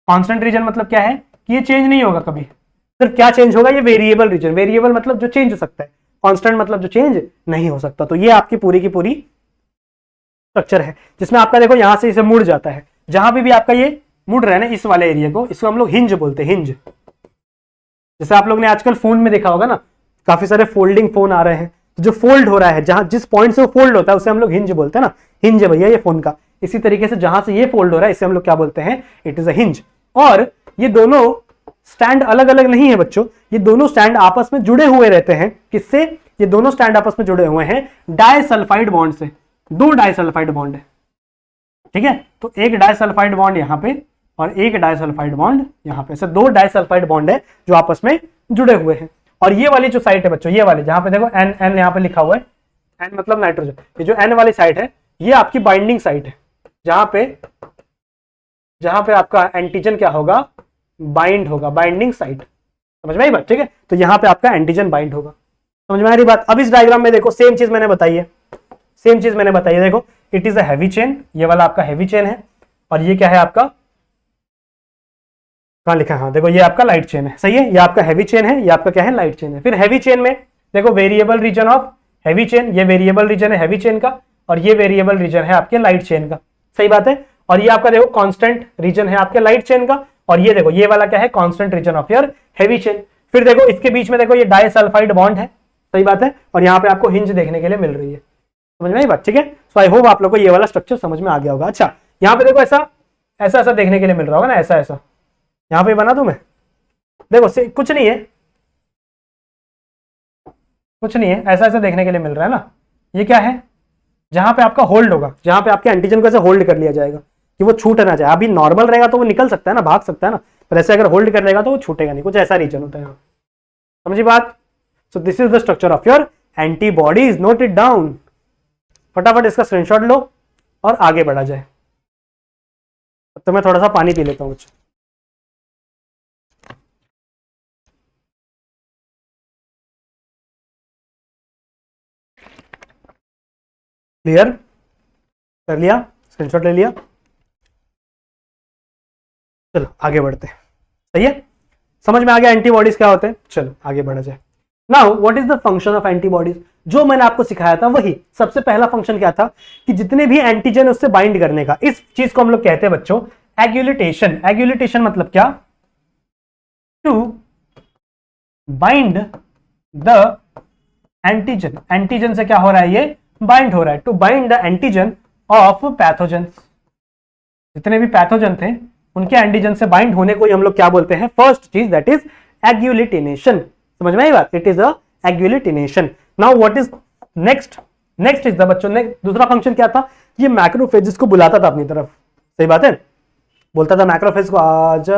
Constant region मतलब क्या है कि ये चेंज नहीं होगा कभी। सिर्फ क्या चेंज होगा, ये वेरिएबल रीजन। वेरिएबल मतलब जो चेंज हो सकता है, कांस्टेंट मतलब जो चेंज नहीं हो सकता। तो ये आपकी पूरी की पूरी स्ट्रक्चर है, जिसमें आपका देखो यहां से इसे मुड़ जाता है। जहां भी आपका ये मुड़ रहा है ना, इस वाले एरिया को, इसको हम लोग हिंज बोलते हैं, हिंज। जैसे आप लोग ने आजकल फोन में देखा होगा ना, काफी सारे फोल्डिंग फोन आ रहे हैं, तो जो फोल्ड हो रहा है, जहां जिस पॉइंट से वो फोल्ड होता है उसे हम लोग हिंज बोलते हैं ना, हिंज है भैया ये फोन का। इसी तरीके से जहां से ये फोल्ड हो रहा है इसे हम लोग क्या बोलते हैं, इट इज अ हिंज। और ये दोनों स्टैंड अलग अलग नहीं है बच्चों, ये दोनों स्टैंड आपस में जुड़े हुए रहते हैं। किससे, ये दोनों स्टैंड आपस में जुड़े हुए हैं डाइसल्फाइड बॉन्ड से। दो डाइसल्फाइड बॉन्ड है, ठीक है। तो एक डाइसल्फाइड बॉन्ड यहां पे और एक डाइसल्फाइड बॉन्ड यहां पे, ऐसे दो डाइसल्फाइड बॉन्ड है जो आपस में जुड़े हुए हैं। और ये वाली जो साइट है बच्चों, ये वाली जहां पे देखो एन एन यहां पे लिखा हुआ है, एन मतलब नाइट्रोजन, ये जो एन वाली साइट है ये आपकी बाइंडिंग साइट है, जहां पे आपका एंटीजन क्या होगा, बाइंड होगा, बाइंडिंग साइट। समझ में आई बात, ठीक है। तो यहां पे आपका एंटीजन बाइंड होगा। समझ में आ रही बात। अब इस डायग्राम में देखो सेम चीज मैंने बताई है, सेम चीज मैंने बताई है। देखो it is a heavy chain, ये वाला आपका हैवी चेन है, और ये क्या है आपका, कहां लिखा है, हाँ देखो ये आपका लाइट चेन है, सही है। ये आपका हैवी चेन है, ये आपका क्या है, लाइट चेन है। फिर हैवी चेन में देखो variable region of heavy chain, ये वेरिएबल रीजन है हैवी चेन का, और ये वेरिएबल रीजन है आपके लाइट चेन का, सही बात है। और ये आपका देखो कांस्टेंट रीजन है आपके लाइट चेन का, और ये देखो ये वाला क्या है, constant region of your heavy chain. फिर देखो इसके बीच में देखो ये डाइसल्फाइड बॉन्ड है, सही बात है, और यहाँ पे आपको हिंज देखने के लिए मिल रही है। समझ में आई बात, ठीक है। सो आई होप आप लोग को ये वाला स्ट्रक्चर समझ में आ गया होगा। अच्छा, यहाँ पे देखो ऐसा ऐसा ऐसा देखने के लिए मिल रहा होगा ना, ऐसा ऐसा, यहाँ पे बना दूं मैं, देखो कुछ नहीं है, कुछ नहीं है, ऐसा ऐसा देखने के लिए मिल रहा है ना। ये क्या है, जहां पे आपका होल्ड होगा, जहां पे आपके एंटीजन को ऐसे होल्ड कर लिया जाएगा कि वो छूट ना जाए। अभी नॉर्मल रहेगा तो वो निकल सकता है ना, भाग सकता है ना, पर ऐसे अगर होल्ड कर लेगा तो वो छूटेगा नहीं, कुछ ऐसा रीजन होता है। समझी बात। So this is the structure of your antibodies, note it down. फटाफट इसका स्क्रीनशॉट लो और आगे बढ़ा जाए। तो मैं थोड़ा सा पानी पी लेता हूं। क्लियर कर लिया, स्क्रीनशॉट ले लिया, चलो आगे बढ़ते हैं। सही है, समझ में आ गया एंटीबॉडीज क्या होते हैं। चलो आगे बढ़ा जाए। Now what is the function of antibodies, जो मैंने आपको सिखाया था वही। सबसे पहला फंक्शन क्या था कि जितने भी एंटीजन उससे बाइंड करने का, इस चीज को हम लोग कहते हैं बच्चों एग्यूलिटेशन। एग्यूलिटेशन मतलब क्या, to bind the antigen. Antigen से क्या हो रहा है, ये बाइंड हो रहा है। To bind the antigen of pathogens, जितने भी पैथोजन थे उनके एंटीजन से बाइंड होने को ही हम लोग क्या बोलते हैं, फर्स्ट चीज दैट इज एग्यूलिटिनेशन। समझ में आई बात, it is a agglutination. Now what is next, next is the बच्चों दूसरा फंक्शन क्या था, ये मैक्रोफेजेस को बुलाता था अपनी तरफ। सही बात है, बोलता था मैक्रोफेज को आजा,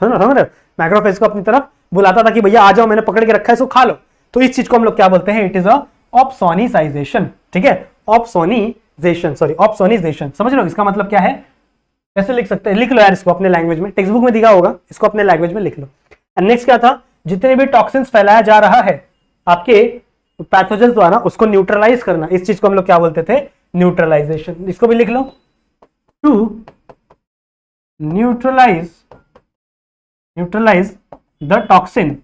समझ रहे, मैक्रोफेज को अपनी तरफ बुलाता था कि भैया आ जाओ, मैंने पकड़ के रखा है इसको खा लो। तो इस चीज को हम लोग क्या बोलते हैं, इट इज अ ऑप्सोनिसाइजेशन। ठीक है, ऑप्सोनिजेशन, सॉरी ऑप्सोनिजेशन। समझ रहे हो इसका मतलब क्या है, कैसे लिख सकते हैं, लिख लो यार इसको अपने लैंग्वेज में, टेक्स्ट बुक में दिखा होगा, इसको अपने लैंग्वेज में लिख लो। एंड नेक्स्ट क्या था, जितने भी टॉक्सिन्स फैलाया जा रहा है आपके पैथोजन द्वारा उसको न्यूट्रलाइज करना, इस चीज को हम लोग क्या बोलते थे, न्यूट्रलाइजेशन। इसको भी लिख लो, to neutralize the toxin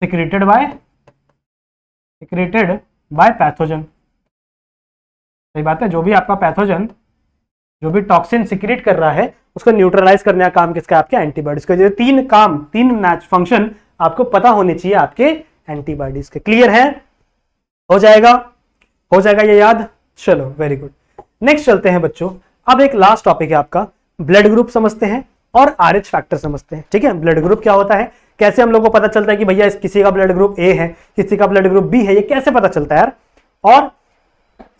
secreted by pathogen. सही बात है, जो भी आपका पैथोजन जो भी टॉक्सिन सिक्रेट कर रहा है उसको न्यूट्रलाइज करने का काम किसका, आपके एंटीबॉडीज का। जो तीन फंक्शन आपको पता होने चाहिए आपके एंटीबॉडीज के। क्लियर है, हो जाएगा ये याद। चलो वेरी गुड, नेक्स्ट चलते हैं बच्चों। अब एक लास्ट टॉपिक है आपका, ब्लड ग्रुप समझते हैं और RH फैक्टर समझते हैं। ठीक है, ब्लड ग्रुप क्या होता है, कैसे हम लोग को पता चलता है कि भैया किसी का ब्लड ग्रुप ए है, किसी का ब्लड ग्रुप बी है, ये कैसे पता चलता है यार। और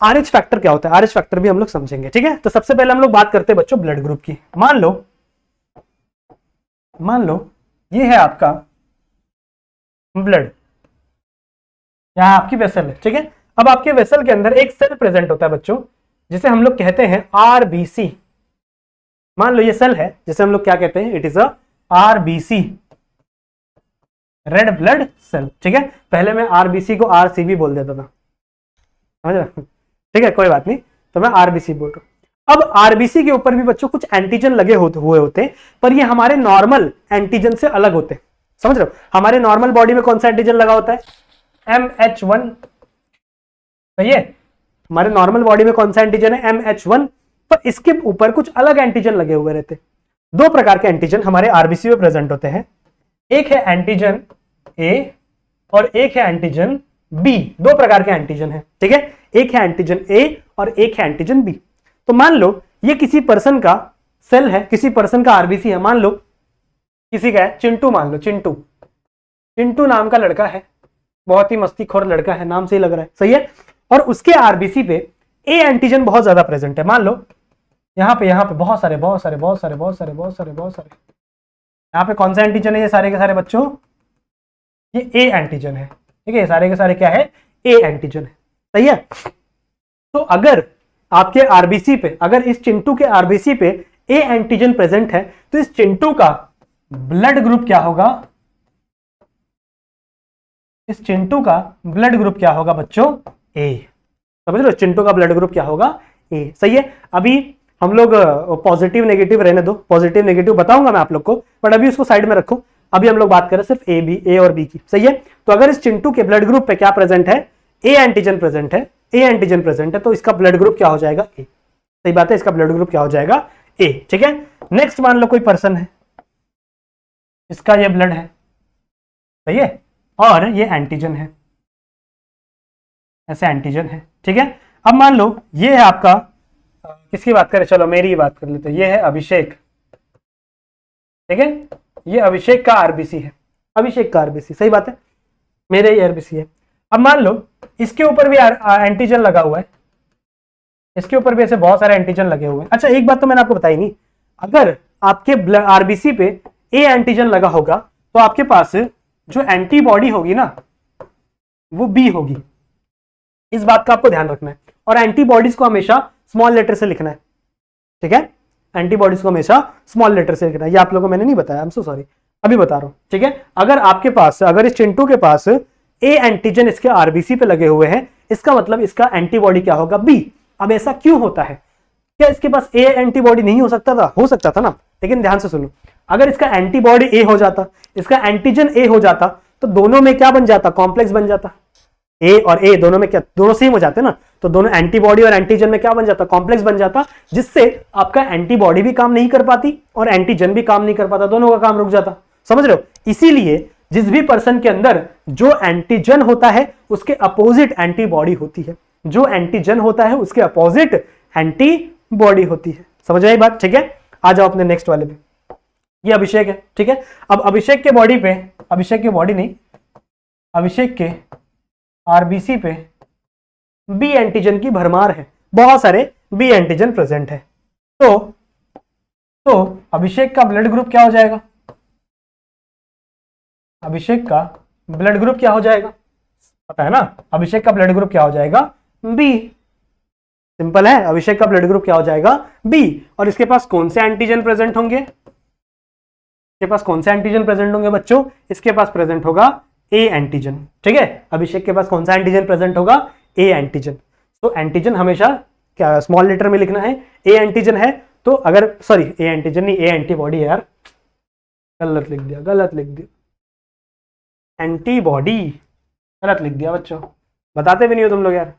RH फैक्टर क्या होता है, RH फैक्टर भी हम लोग समझेंगे। ठीक है, तो सबसे पहले हम लोग बात करते हैं बच्चों ब्लड ग्रुप की। मान लो ये है आपका ब्लड, यहां आपकी वेसल है। ठीक है, अब आपके वेसल के अंदर एक सेल प्रेजेंट होता है बच्चों, जिसे हम लोग कहते हैं RBC। मान लो ये सेल है जिसे हम लोग क्या कहते हैं, it is a RBC, red blood cell. ठीक है, पहले मैं RBC को RCB बोल देता था, समझ रहे। ठीक है, कोई बात नहीं, तो मैं RBC बोल रहा हूं। अब RBC के ऊपर भी बच्चों कुछ एंटीजन लगे हुए होते हैं, पर ये हमारे नॉर्मल एंटीजन से अलग होते हैं। समझ रहे हो, हमारे नॉर्मल बॉडी में कौन सा एंटीजन लगा होता है, MH1। सही है, हमारे नॉर्मल बॉडी में कौन सा एंटीजन है, MH1, पर इसके ऊपर कुछ अलग एंटीजन लगे हुए रहते हैं। दो प्रकार के एंटीजन हमारे RBC में प्रेजेंट होते हैं, एक है एंटीजन A और एक है एंटीजन B। दो प्रकार के एंटीजन है। ठीक है, एक है एंटीजन A और एक है एंटीजन B। तो मान लो ये किसी पर्सन का सेल है, किसी पर्सन का RBC है। मान लो किसी का है चिंटू, मान लो चिंटू नाम का लड़का है, बहुत ही मस्तीखोर लड़का है, नाम से ही लग रहा है। सही है, और उसके RBC पे A एंटीजन बहुत ज्यादा प्रेजेंट है। मान लो यहाँ पे बहुत सारे यहाँ पे कौन सा एंटीजन है, ये सारे के सारे बच्चों ये A एंटीजन है। ठीक है, ये सारे के सारे क्या है, A एंटीजन है। सही है, तो अगर आपके RBC पे, अगर इस चिंटू के RBC पे A एंटीजन प्रेजेंट है, तो इस चिंटू का ब्लड ग्रुप क्या होगा, इस चिंटू का ब्लड ग्रुप क्या होगा बच्चों, A। समझ लो, चिंटू का ब्लड ग्रुप क्या होगा, A। सही है, अभी हम लोग पॉजिटिव नेगेटिव रहने दो, पॉजिटिव नेगेटिव बताऊंगा मैं आप लोग को, बट अभी उसको साइड में रखो। अभी हम लोग बात करें सिर्फ A और B की। सही है, तो अगर इस चिंटू के ब्लड ग्रुप पे क्या प्रेजेंट है, A एंटीजन प्रेजेंट है, तो इसका ब्लड ग्रुप क्या हो जाएगा, A। सही बात है, इसका ब्लड ग्रुप क्या हो जाएगा, A। ठीक है, नेक्स्ट मान लो कोई पर्सन है, इसका ये ब्लड है, सही है, और ये एंटीजन है, ऐसे एंटीजन है। ठीक है, अब मान लो ये है आपका, किसकी बात करें, चलो मेरी ही बात कर लेते हैं। ये है अभिषेक। ठीक है, ये अभिषेक का RBC है, अभिषेक का RBC। सही बात है, मेरे ही RBC है। अब मान लो इसके ऊपर भी एंटीजन लगा हुआ है, इसके ऊपर भी ऐसे बहुत सारे एंटीजन लगे हुए हैं। अच्छा, एक बात तो मैंने आपको बताई नहीं, अगर आपके RBC पे A एंटीजन लगा होगा तो आपके पास जो एंटीबॉडी होगी ना वो B होगी। इस बात का आपको ध्यान रखना है, और एंटीबॉडीज को हमेशा स्मॉल लेटर से लिखना है। ठीक है, एंटीबॉडीज को हमेशा स्मॉल लेटर से लिखना है। ये आप लोगों को मैंने नहीं बताया, आई एम सो सॉरी, अभी बता रहा हूं। ठीक है, अगर आपके पास, अगर इस चिंटू के पास A एंटीजन इसके RBC पे लगे हुए हैं, इसका मतलब इसका एंटीबॉडी क्या होगा, B। अब ऐसा क्यों होता है, क्या इसके पास A एंटीबॉडी नहीं हो सकता था, हो सकता था ना, लेकिन ध्यान से सुनो, अगर इसका एंटीबॉडी A हो जाता, इसका एंटीजन A हो जाता, तो दोनों में क्या बन जाता, कॉम्प्लेक्स बन जाता। A और A दोनों में क्या, दोनों सेम हो जाते ना, तो दोनों एंटीबॉडी और एंटीजन में क्या बन जाता, कॉम्प्लेक्स बन जाता, जिससे आपका एंटीबॉडी भी काम नहीं कर पाती और एंटीजन भी काम नहीं कर पाता, दोनों का काम रुक जाता। समझ रहे हो, इसीलिए जिस भी पर्सन के अंदर जो एंटीजन होता है उसके अपोजिट एंटीबॉडी होती है, जो एंटीजन होता है उसके अपोजिट एंटीबॉडी होती है। समझ आई बात। ठीक है, आ जाओ अपने नेक्स्ट वाले पे। ये अभिषेक है। ठीक है, अब अभिषेक के बॉडी पे, अभिषेक के बॉडी नहीं, अभिषेक के RBC पे B एंटीजन की भरमार है, बहुत सारे B एंटीजन प्रेजेंट है। तो अभिषेक का ब्लड ग्रुप क्या हो जाएगा, अभिषेक का ब्लड ग्रुप क्या हो जाएगा, पता है ना, अभिषेक का ब्लड ग्रुप क्या हो जाएगा, B। सिंपल है, अभिषेक का ब्लड ग्रुप क्या हो जाएगा, B। और इसके पास कौन से एंटीजन प्रेजेंट होंगे, इसके पास कौन से एंटीजन प्रेजेंट होंगे बच्चों, इसके पास प्रेजेंट होगा ए एंटीजन। ठीक है, अभिषेक के पास कौन सा एंटीजन प्रेजेंट होगा? A antigen. तो एंटीजन हमेशा क्या स्मॉल लेटर में लिखना है, ए एंटीजन है तो अगर सॉरी ए एंटीजन नहीं, ए एंटीबॉडी है यार, गलत लिख दिया, गलत लिख दिया, एंटीबॉडी गलत लिख दिया बच्चों, बताते भी नहीं हो तुम लोग यार,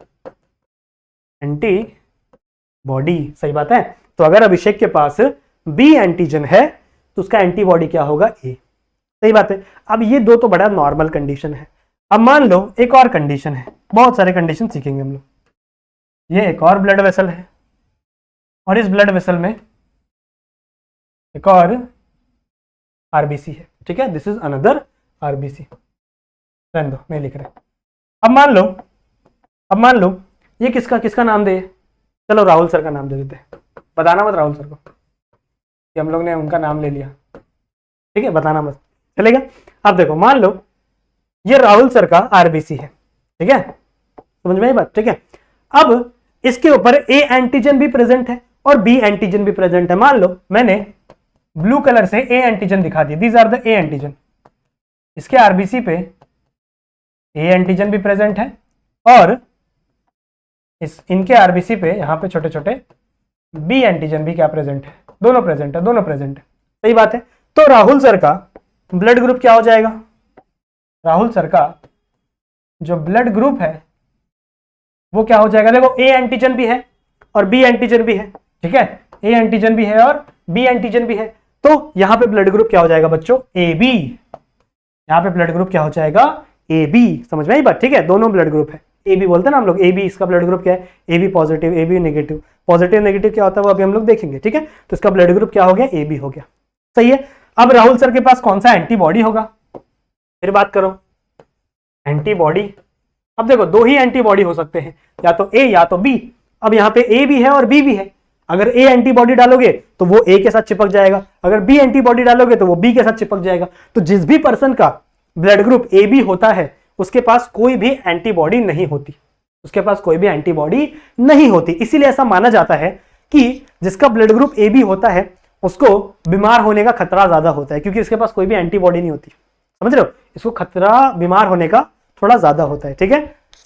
एंटीबॉडी सही बात है। तो अगर अभिषेक के पास बी एंटीजन है तो उसका एंटीबॉडी क्या होगा? ए, सही बात है। अब ये दो तो बड़ा नॉर्मल कंडीशन है। अब मान लो एक और कंडीशन है, बहुत सारे कंडीशन सीखेंगे हम लोग। ये एक और ब्लड वेसल है और इस ब्लड वेसल में एक और आरबीसी है। ठीक है, दिस इज अनदर आरबीसी, रहने दो नहीं लिख रहे। अब मान लो ये किसका नाम दे? चलो राहुल सर का नाम दे देते हैं, बताना मत राहुल सर को कि हम लोग ने उनका नाम ले लिया। ठीक है, बताना मत, चलेगा। अब देखो मान लो ये राहुल सर का आरबीसी है। ठीक है, समझ में आई बात? ठीक है, अब इसके ऊपर ए एंटीजन भी प्रेजेंट है और बी एंटीजन भी प्रेजेंट है। मान लो मैंने ब्लू कलर से ए एंटीजन दिखा दिया, these are the A antigen. इसके आरबीसी पे ए एंटीजन भी प्रेजेंट है और इनके आरबीसी पे यहाँ पे छोटे छोटे बी एंटीजन भी क्या प्रेजेंट है? दोनों प्रेजेंट है। सही बात है। तो राहुल सर का ब्लड ग्रुप क्या हो जाएगा? राहुल सर का जो ब्लड ग्रुप है वो क्या हो जाएगा? देखो ए एंटीजन भी है और बी एंटीजन भी है। ठीक है, ए एंटीजन भी है और बी एंटीजन भी है, तो यहां पे ब्लड ग्रुप क्या हो जाएगा बच्चों? A B. यहां पे ब्लड ग्रुप क्या हो जाएगा? A B. समझ में आई बात? ठीक है, दोनों ब्लड ग्रुप है, ए बी बोलते हैं ना हम लोग, ए बी। इसका ब्लड ग्रुप क्या है? A B positive, A B negative. Positive negative क्या होता है वो अभी हम लोग देखेंगे। ठीक है, तो इसका ब्लड ग्रुप क्या हो गया? ए बी हो गया। सही है। अब राहुल सर के पास कौन सा एंटीबॉडी होगा? फिर बात करो एंटीबॉडी। अब देखो दो ही एंटीबॉडी हो सकते हैं, या तो ए या तो बी। अब यहाँ पे ए भी है और बी भी है। अगर ए एंटीबॉडी डालोगे तो वो ए के साथ चिपक जाएगा, अगर बी एंटीबॉडी डालोगे तो वो बी के साथ चिपक जाएगा। तो जिस भी पर्सन का ब्लड ग्रुप ए बी होता है उसके पास कोई भी एंटीबॉडी नहीं होती, उसके पास कोई भी एंटीबॉडी नहीं होती। इसीलिए ऐसा माना जाता है कि जिसका ब्लड ग्रुप ए बी होता है उसको बीमार होने का खतरा ज्यादा होता है, क्योंकि इसके पास कोई भी एंटीबॉडी नहीं होती। समझ रहे हो? इसको खतरा बीमार होने का थोड़ा ज्यादा होता है। ठीक है,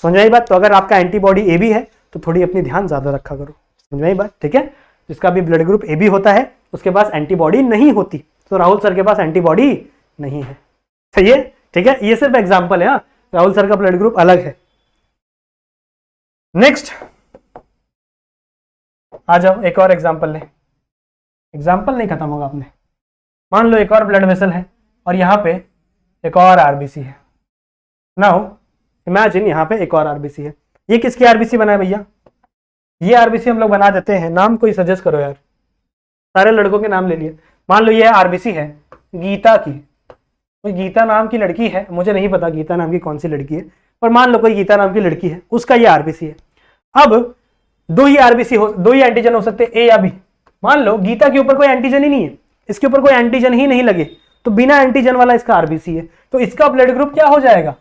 समझ में आई बात? तो अगर आपका एंटीबॉडी ए बी है तो थोड़ी अपनी ध्यान ज्यादा रखा करो। समझ में आई बात? ठीक है, जिसका भी ब्लड ग्रुप ए बी होता है उसके पास एंटीबॉडी नहीं होती, तो राहुल सर के पास एंटीबॉडी नहीं है। सही है? ठीक है, ये सिर्फ एग्जाम्पल है। हाँ, राहुल सर का ब्लड ग्रुप अलग है। नेक्स्ट आ जाओ, एक और एग्जाम्पल लें। एग्जाम्पल नहीं खत्म होगा आपने। मान लो एक और ब्लड वेसल है और यहाँ पे एक और आरबीसी है। नाउ इमेजिन यहाँ पे एक और आरबीसी है। ये किसकी आरबीसी बना है भैया? ये आरबीसी हम लोग बना देते हैं। नाम कोई सजेस्ट करो यार, सारे लड़कों के नाम ले लिए। मान लो ये आरबीसी है गीता की, कोई गीता नाम की लड़की है, मुझे नहीं पता गीता नाम की कौन सी लड़की है, पर मान लो कोई गीता नाम की लड़की है, उसका ये आरबीसी है। अब दो ही आरबीसी हो, दो ही एंटीजन हो सकते हैं, ए या बी। मान लो गीता के ऊपर कोई एंटीजन ही नहीं है, इसके ऊपर कोई एंटीजन ही नहीं लगे, तो बिना एंटीजन वाला इसका आरबीसी है, तो इसका ब्लड ग्रुप क्या हो जाएगा?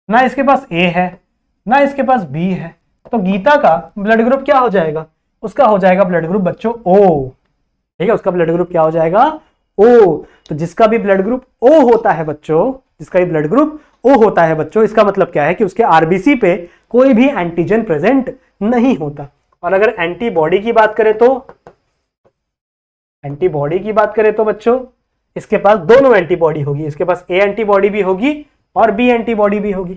ना इसके पास ए है ना इसके पास बी है, तो गीता का ब्लड ग्रुप क्या हो जाएगा? उसका हो जाएगा ब्लड ग्रुप बच्चों ओ। ठीक है, उसका ब्लड ग्रुप क्या हो जाएगा? ओ। तो जिसका भी ब्लड ग्रुप ओ होता है बच्चों, जिसका भी ब्लड ग्रुप ओ होता है बच्चों, इसका मतलब क्या है कि उसके आरबीसी पे कोई भी एंटीजन प्रेजेंट नहीं होता। और अगर एंटीबॉडी की बात करें तो बच्चों इसके पास दोनों एंटीबॉडी होगी, इसके पास ए एंटीबॉडी भी होगी और बी एंटीबॉडी भी होगी।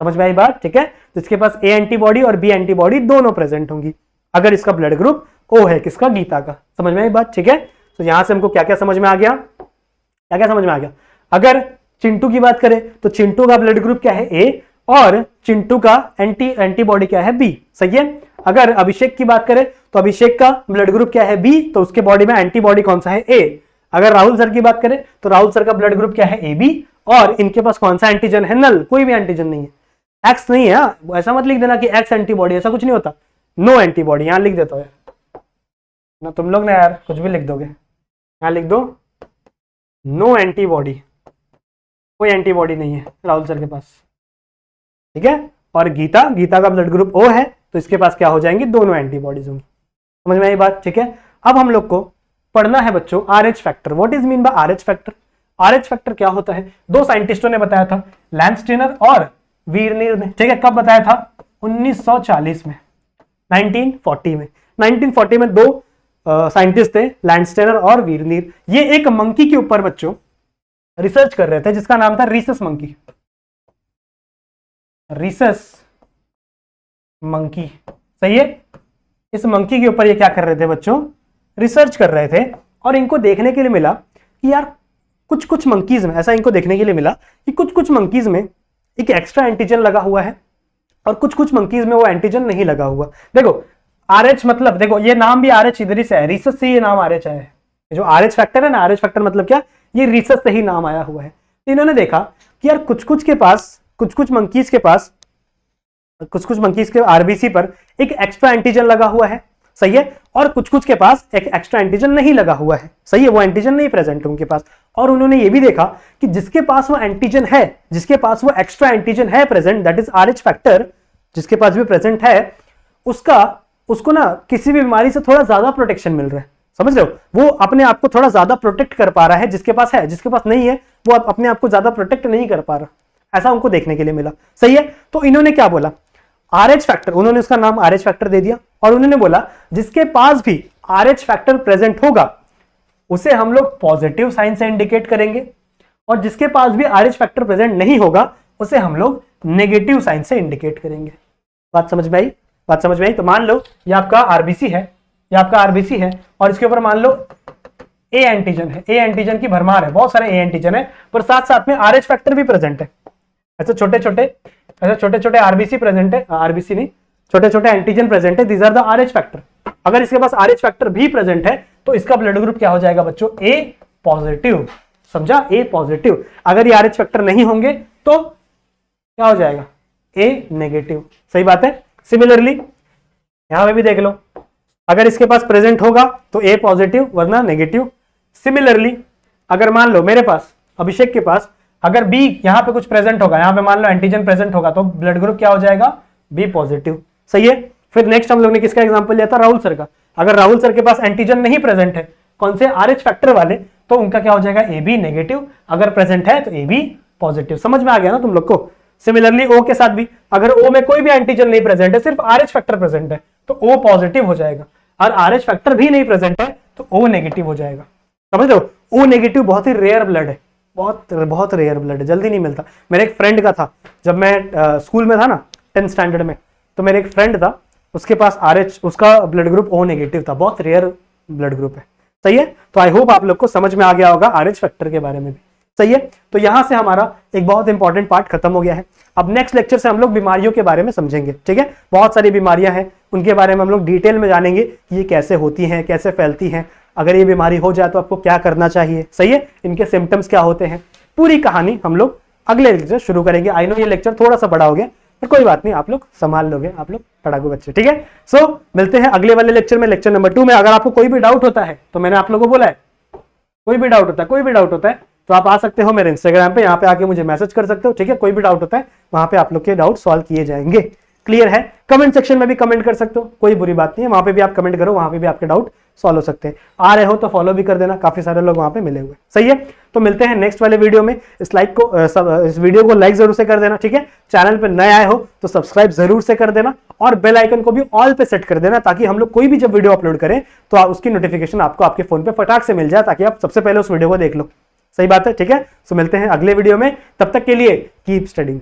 समझ में आई बात? ठीक है, तो इसके पास ए एंटीबॉडी और बी एंटीबॉडी दोनों प्रेजेंट होंगी अगर इसका ब्लड ग्रुप ओ है, किसका? गीता का। समझ में आई बात? ठीक है, तो यहां से हमको क्या क्या समझ में आ गया? अगर चिंटू की बात करें तो चिंटू का ब्लड ग्रुप क्या है? ए, और चिंटू का एंटीबॉडी क्या है? बी। सही है। अगर अभिषेक की बात करें तो अभिषेक का ब्लड ग्रुप क्या है? बी, तो उसके बॉडी में एंटीबॉडी कौन सा है? ए। अगर राहुल सर की बात करें तो राहुल सर का ब्लड ग्रुप क्या है? ए बी, और इनके पास कौन सा एंटीजन है? नल, कोई भी एंटीजन नहीं है, एक्स नहीं है। ऐसा मत लिख देना कि एक्स एंटीबॉडी, ऐसा कुछ नहीं होता। नो एंटीबॉडी यहां लिख देता हूं ना, तुम लोग ना यार कुछ भी लिख दोगे, यहां लिख दो नो एंटीबॉडी, कोई एंटीबॉडी नहीं है राहुल सर के पास। ठीक है, और गीता का ब्लड ग्रुप ओ है, तो इसके पास क्या हो जाएंगी? दोनों एंटीबॉडीज होंगी। समझ में आई बात? ठीक है, अब हम लोग को पढ़ना है बच्चों RH factor. What is mean by RH factor? RH factor क्या होता है, दो साइंटिस्टों ने बताया था, लैंडस्टेनर और वीरनीर ने, ठीक है। कब बताया था? 1940 में, 1940 में। 1940 में दो साइंटिस्ट थे, लैंडस्टेनर और वीरनीर। ये एक मंकी के ऊपर बच्चों रिसर्च कर रहे थे जिसका नाम था रीसस मंकी। रीसस मंकी, सही है। इस मंकी के ऊपर ये क्या कर रहे थे बच्चों? रिसर्च कर रहे थे। और इनको देखने के लिए मिला कि यार कुछ कुछ मंकीज में, ऐसा इनको देखने के लिए मिला कि कुछ कुछ मंकीज में एक एक्स्ट्रा एंटीजन लगा हुआ है और कुछ कुछ मंकीज में वो एंटीजन नहीं लगा हुआ। देखो RH मतलब, देखो ये नाम भी RH इधर ही से है, रीसस से ये नाम RH आया है। जो RH फैक्टर है ना, RH फैक्टर मतलब क्या, ये रीसस से ही नाम आया हुआ है। तो इन्होंने देखा कि यार कुछ कुछ मंकीज के RBC पर एक एक्स्ट्रा एंटीजन लगा हुआ है, सही है, और कुछ कुछ के पास एक एक्स्ट्रा एंटीजन नहीं लगा हुआ है, सही है, वो एंटीजन नहीं प्रेजेंट उनके पास। और उन्होंने ये भी देखा कि जिसके पास वो एंटीजन है, जिसके पास वो एक्स्ट्रा एंटीजन है present, that is RH factor, जिसके पास भी प्रेजेंट है, उसको ना किसी भी बीमारी से थोड़ा ज्यादा प्रोटेक्शन मिल रहा है, समझ रहे हो, वो अपने आप को थोड़ा ज्यादा प्रोटेक्ट कर पा रहा है जिसके पास है, जिसके पास नहीं है वो अपने आप को ज्यादा प्रोटेक्ट नहीं कर पा रहा। ऐसा उनको देखने के लिए मिला, सही है। तो इन्होंने क्या बोला, RH फैक्टर, उन्होंने उसका नाम RH फैक्टर दे दिया और उन्होंने बोला जिसके पास भी RH फैक्टर प्रेजेंट होगा उसे हम लोग पॉजिटिव साइन से इंडिकेट करेंगे, और जिसके पास भी RH फैक्टर प्रेजेंट नहीं होगा उसे हम लोग नेगेटिव साइन से इंडिकेट करेंगे। बात समझ में आई? बात समझ में आई? तो मान लो ये आपका RBC है, ये आपका RBC है और इसके ऊपर मान लो A एंटीजन है, A एंटीजन की भरमार है, बहुत सारे A एंटीजन है, पर साथ साथ में RH फैक्टर भी प्रेजेंट है। ऐसे छोटे छोटे RBC प्रेजेंट है, RBC नहीं, छोटे छोटे एंटीजन प्रेजेंट है, these are the RH factor. अगर इसके पास RH फैक्टर भी प्रेजेंट है तो इसका ब्लड ग्रुप क्या हो जाएगा बच्चों? A पॉजिटिव, समझा? A positive. अगर ये RH फैक्टर नहीं होंगे तो क्या हो जाएगा? A नेगेटिव, सही बात है। सिमिलरली यहां पे भी देख लो, अगर इसके पास प्रेजेंट होगा तो A पॉजिटिव वरना नेगेटिव। सिमिलरली अगर मान लो मेरे पास, अभिषेक के पास अगर B यहां पे कुछ प्रेजेंट होगा, यहां पे मान लो एंटीजन प्रेजेंट होगा तो ब्लड ग्रुप क्या हो जाएगा? B पॉजिटिव, सही है। फिर नेक्स्ट हम लोग ने किसका एग्जांपल लिया था? राहुल सर का। अगर राहुल सर के पास एंटीजन नहीं प्रेजेंट है, कौन से? RH फैक्टर वाले, तो उनका क्या हो जाएगा? AB negative. अगर प्रेजेंट है तो AB पॉजिटिव। समझ में आ गया ना तुम लोग को? सिमिलरली O के साथ भी, अगर O में कोई भी एंटीजन नहीं प्रेजेंट है, सिर्फ RH फैक्टर प्रेजेंट है तो O पॉजिटिव हो जाएगा, और RH फैक्टर भी नहीं प्रेजेंट है तो O नेगेटिव हो जाएगा। समझ लो, O नेगेटिव बहुत ही रेयर ब्लड है, बहुत रेयर ब्लड है, जल्दी नहीं मिलता। मेरे एक फ्रेंड का था, जब मैं स्कूल में था ना 10th स्टैंडर्ड में, तो मेरे एक फ्रेंड था, उसके पास RH, उसका ब्लड ग्रुप O नेगेटिव था, बहुत रेयर ब्लड ग्रुप है, सही है। तो आई होप आप लोग को समझ में आ गया होगा RH फैक्टर के बारे में भी, सही है। तो यहां से हमारा एक बहुत इंपॉर्टेंट पार्ट खत्म हो गया है। अब नेक्स्ट लेक्चर से हम लोग बीमारियों के बारे में समझेंगे, ठीक है। बहुत सारी बीमारियां हैं, उनके बारे में हम लोग डिटेल में जानेंगे, ये कैसे होती हैं, कैसे फैलती हैं, अगर ये बीमारी हो जाए तो आपको क्या करना चाहिए, सही है, इनके सिम्टम्स क्या होते हैं, पूरी कहानी हम लोग अगले लेक्चर शुरू करेंगे। आई नो ये लेक्चर थोड़ा सा बड़ा हो गया, पर कोई बात नहीं, आप लोग संभाल लोगे, आप लोग पढ़ाकू बच्चे, ठीक है। सो मिलते हैं अगले वाले लेक्चर में, लेक्चर नंबर 2 में। अगर आपको कोई भी डाउट होता है तो मैंने आप लोगों को बोला है, कोई भी डाउट होता है तो आप आ सकते हो मेरे इंस्टाग्राम पे, यहाँ पे आके मुझे मैसेज कर सकते हो, ठीक है। कोई भी डाउट होता है वहां पे आप लोग के डाउट सॉल्व किए जाएंगे, क्लियर है। कमेंट सेक्शन में भी कमेंट कर सकते हो, कोई बुरी बात नहीं है, वहां पे भी आप कमेंट करो, वहां पे भी आपके डाउट सॉल्व हो सकते हैं। आ रहे हो तो फॉलो भी कर देना, काफी सारे लोग वहां पे मिले हुए, सही है। तो मिलते हैं नेक्स्ट वाले वीडियो में। इस वीडियो को लाइक जरूर से कर देना, ठीक है। चैनल पे नए आए हो तो सब्सक्राइब जरूर से कर देना, और बेल आइकन को भी ऑल पे सेट कर देना, ताकि हम लोग कोई भी जब वीडियो अपलोड करें तो उसकी नोटिफिकेशन आपको आपके फोन पे फटाक से मिल जाए, ताकि आप सबसे पहले उस वीडियो को देख लो, सही बात है, ठीक है। सो मिलते हैं अगले वीडियो में, तब तक के लिए कीप स्टडीइंग।